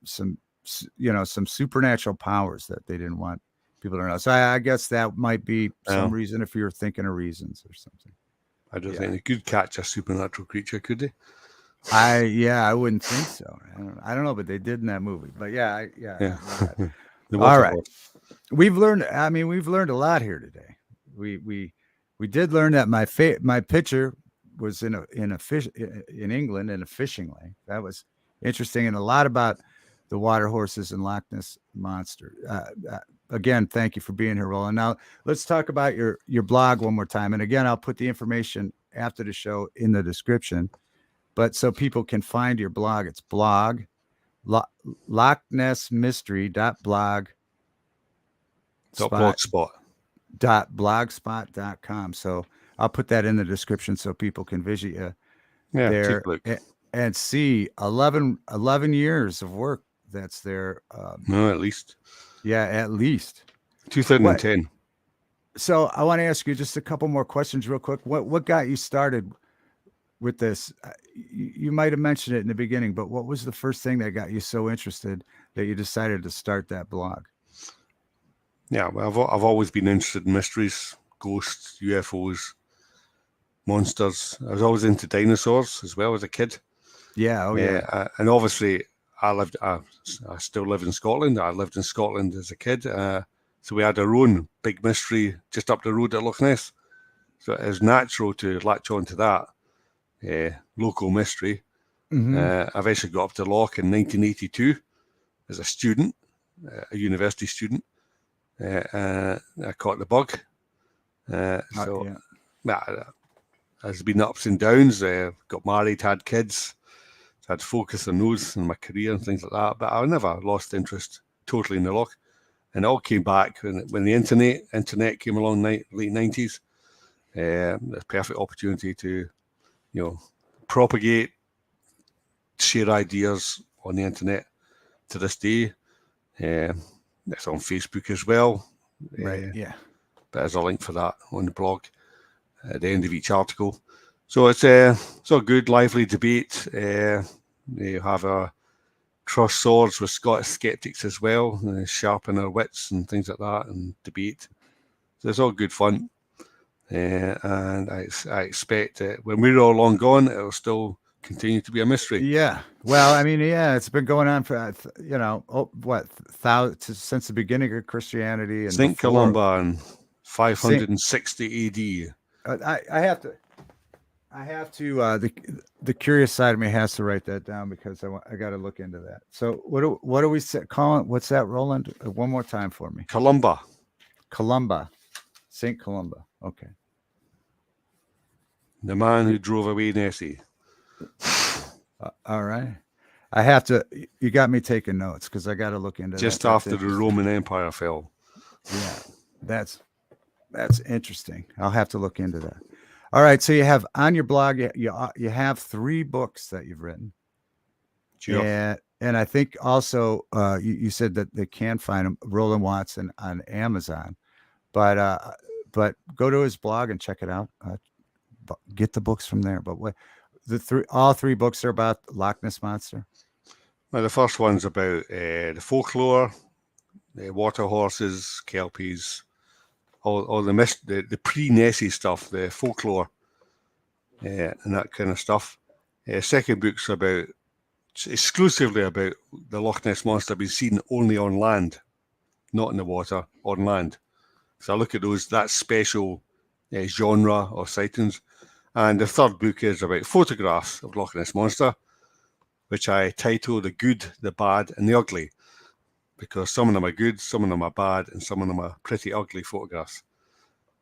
supernatural powers that they didn't want people to know. So I guess that might be some reason, if you're thinking of reasons or something. I don't think they could catch a supernatural creature, could they? I wouldn't think so. I don't know, but they did in that movie. But yeah. All right. We've learned a lot here today. We did learn that my picture was in England in a fishing lake. That was interesting, and a lot about the water horses and Loch Ness monster. Again, thank you for being here, Roland. Now let's talk about your blog one more time. And again, I'll put the information after the show in the description, but so people can find your blog. It's blog lochnessmystery.blog blogspot.com. So I'll put that in the description so people can visit you there and see 11 years of work that's there. No, at least. Yeah, at least 2010. So I want to ask you just a couple more questions real quick. What got you started with this? You might have mentioned it in the beginning, but what was the first thing that got you so interested that you decided to start that blog? Yeah, well, I've always been interested in mysteries, ghosts, UFOs, monsters. I was always into dinosaurs as well as a kid. Yeah, and obviously I still live in Scotland. I lived in Scotland as a kid. So we had our own big mystery just up the road at Loch Ness. So it was natural to latch on to that local mystery. Mm-hmm. I eventually got up to Loch in 1982 as a student, a university student. I caught the bug. There's been ups and downs. Got married, had kids. I'd focus on those and my career and things like that, but I never lost interest totally in the Loch. And it all came back when the internet came along, late 90s. A perfect opportunity to, propagate, share ideas on the internet to this day. It's on Facebook as well. Right. Yeah. But there's a link for that on the blog at the end of each article. So it's a good, lively debate. You have a cross swords with Scottish skeptics as well, sharpen our wits and things like that, and debate. So it's all good fun. And I expect that when we're all long gone, it'll still continue to be a mystery. Yeah. Well, I mean, yeah, it's been going on for since the beginning of Christianity and St. before. Columba in 560 AD. I have to. The curious side of me has to write that down because I got to look into that. So what do we call it? What's that, Roland? One more time for me. Columba. St. Columba. Okay. The man who drove away Nessie. All right. I have to. You got me taking notes because I got to look into just that. after the Roman Empire fell. Yeah, that's interesting. I'll have to look into that. All right. So you have on your blog, you have 3 books that you've written. Sure. And I think also you said that they can find them, Roland Watson, on Amazon, but go to his blog and check it out. Get the books from there. But all 3 books are about the Loch Ness monster. Well, the first one's about the folklore, the water horses, kelpies, all the pre-Nessie stuff, the folklore, and that kind of stuff. Second book's exclusively about the Loch Ness monster being seen only on land, not in the water, on land. So I look at that special genre of sightings. And the third book is about photographs of Loch Ness monster, which I title The Good, the Bad, and the Ugly, because some of them are good, some of them are bad, and some of them are pretty ugly photographs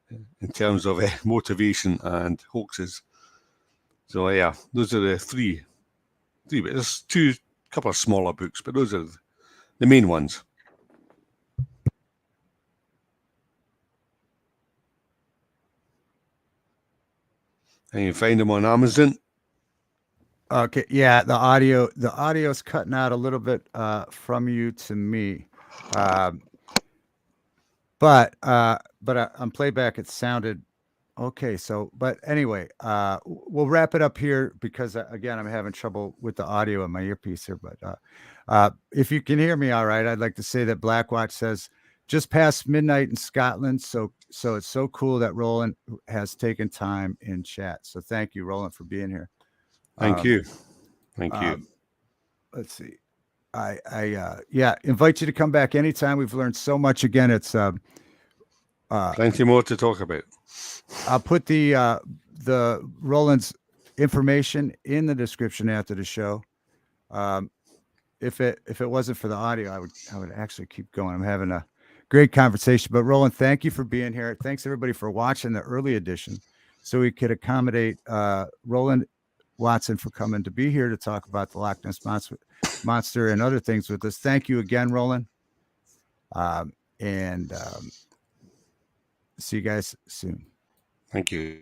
in terms of motivation and hoaxes. So yeah, those are the 3. There's a couple of smaller books, but those are the main ones. And you find them on Amazon. Okay, yeah, the audio's cutting out a little bit from you to me, but on playback it sounded okay. So, but anyway, we'll wrap it up here because again I'm having trouble with the audio in my earpiece here. But if you can hear me all right, I'd like to say that Blackwatch says just past midnight in Scotland. So it's so cool that Roland has taken time in chat. So thank you, Roland, for being here. Thank you. Let's see. I invite you to come back anytime. We've learned so much. Again, it's plenty more to talk about. I'll put the Roland's information in the description after the show. If it wasn't for the audio, I would actually keep going. I'm having a great conversation. But Roland, thank you for being here. Thanks everybody for watching the early edition, so we could accommodate Roland Watson for coming to be here to talk about the Loch Ness monster and other things with us. Thank you again, Roland. And see you guys soon. Thank you.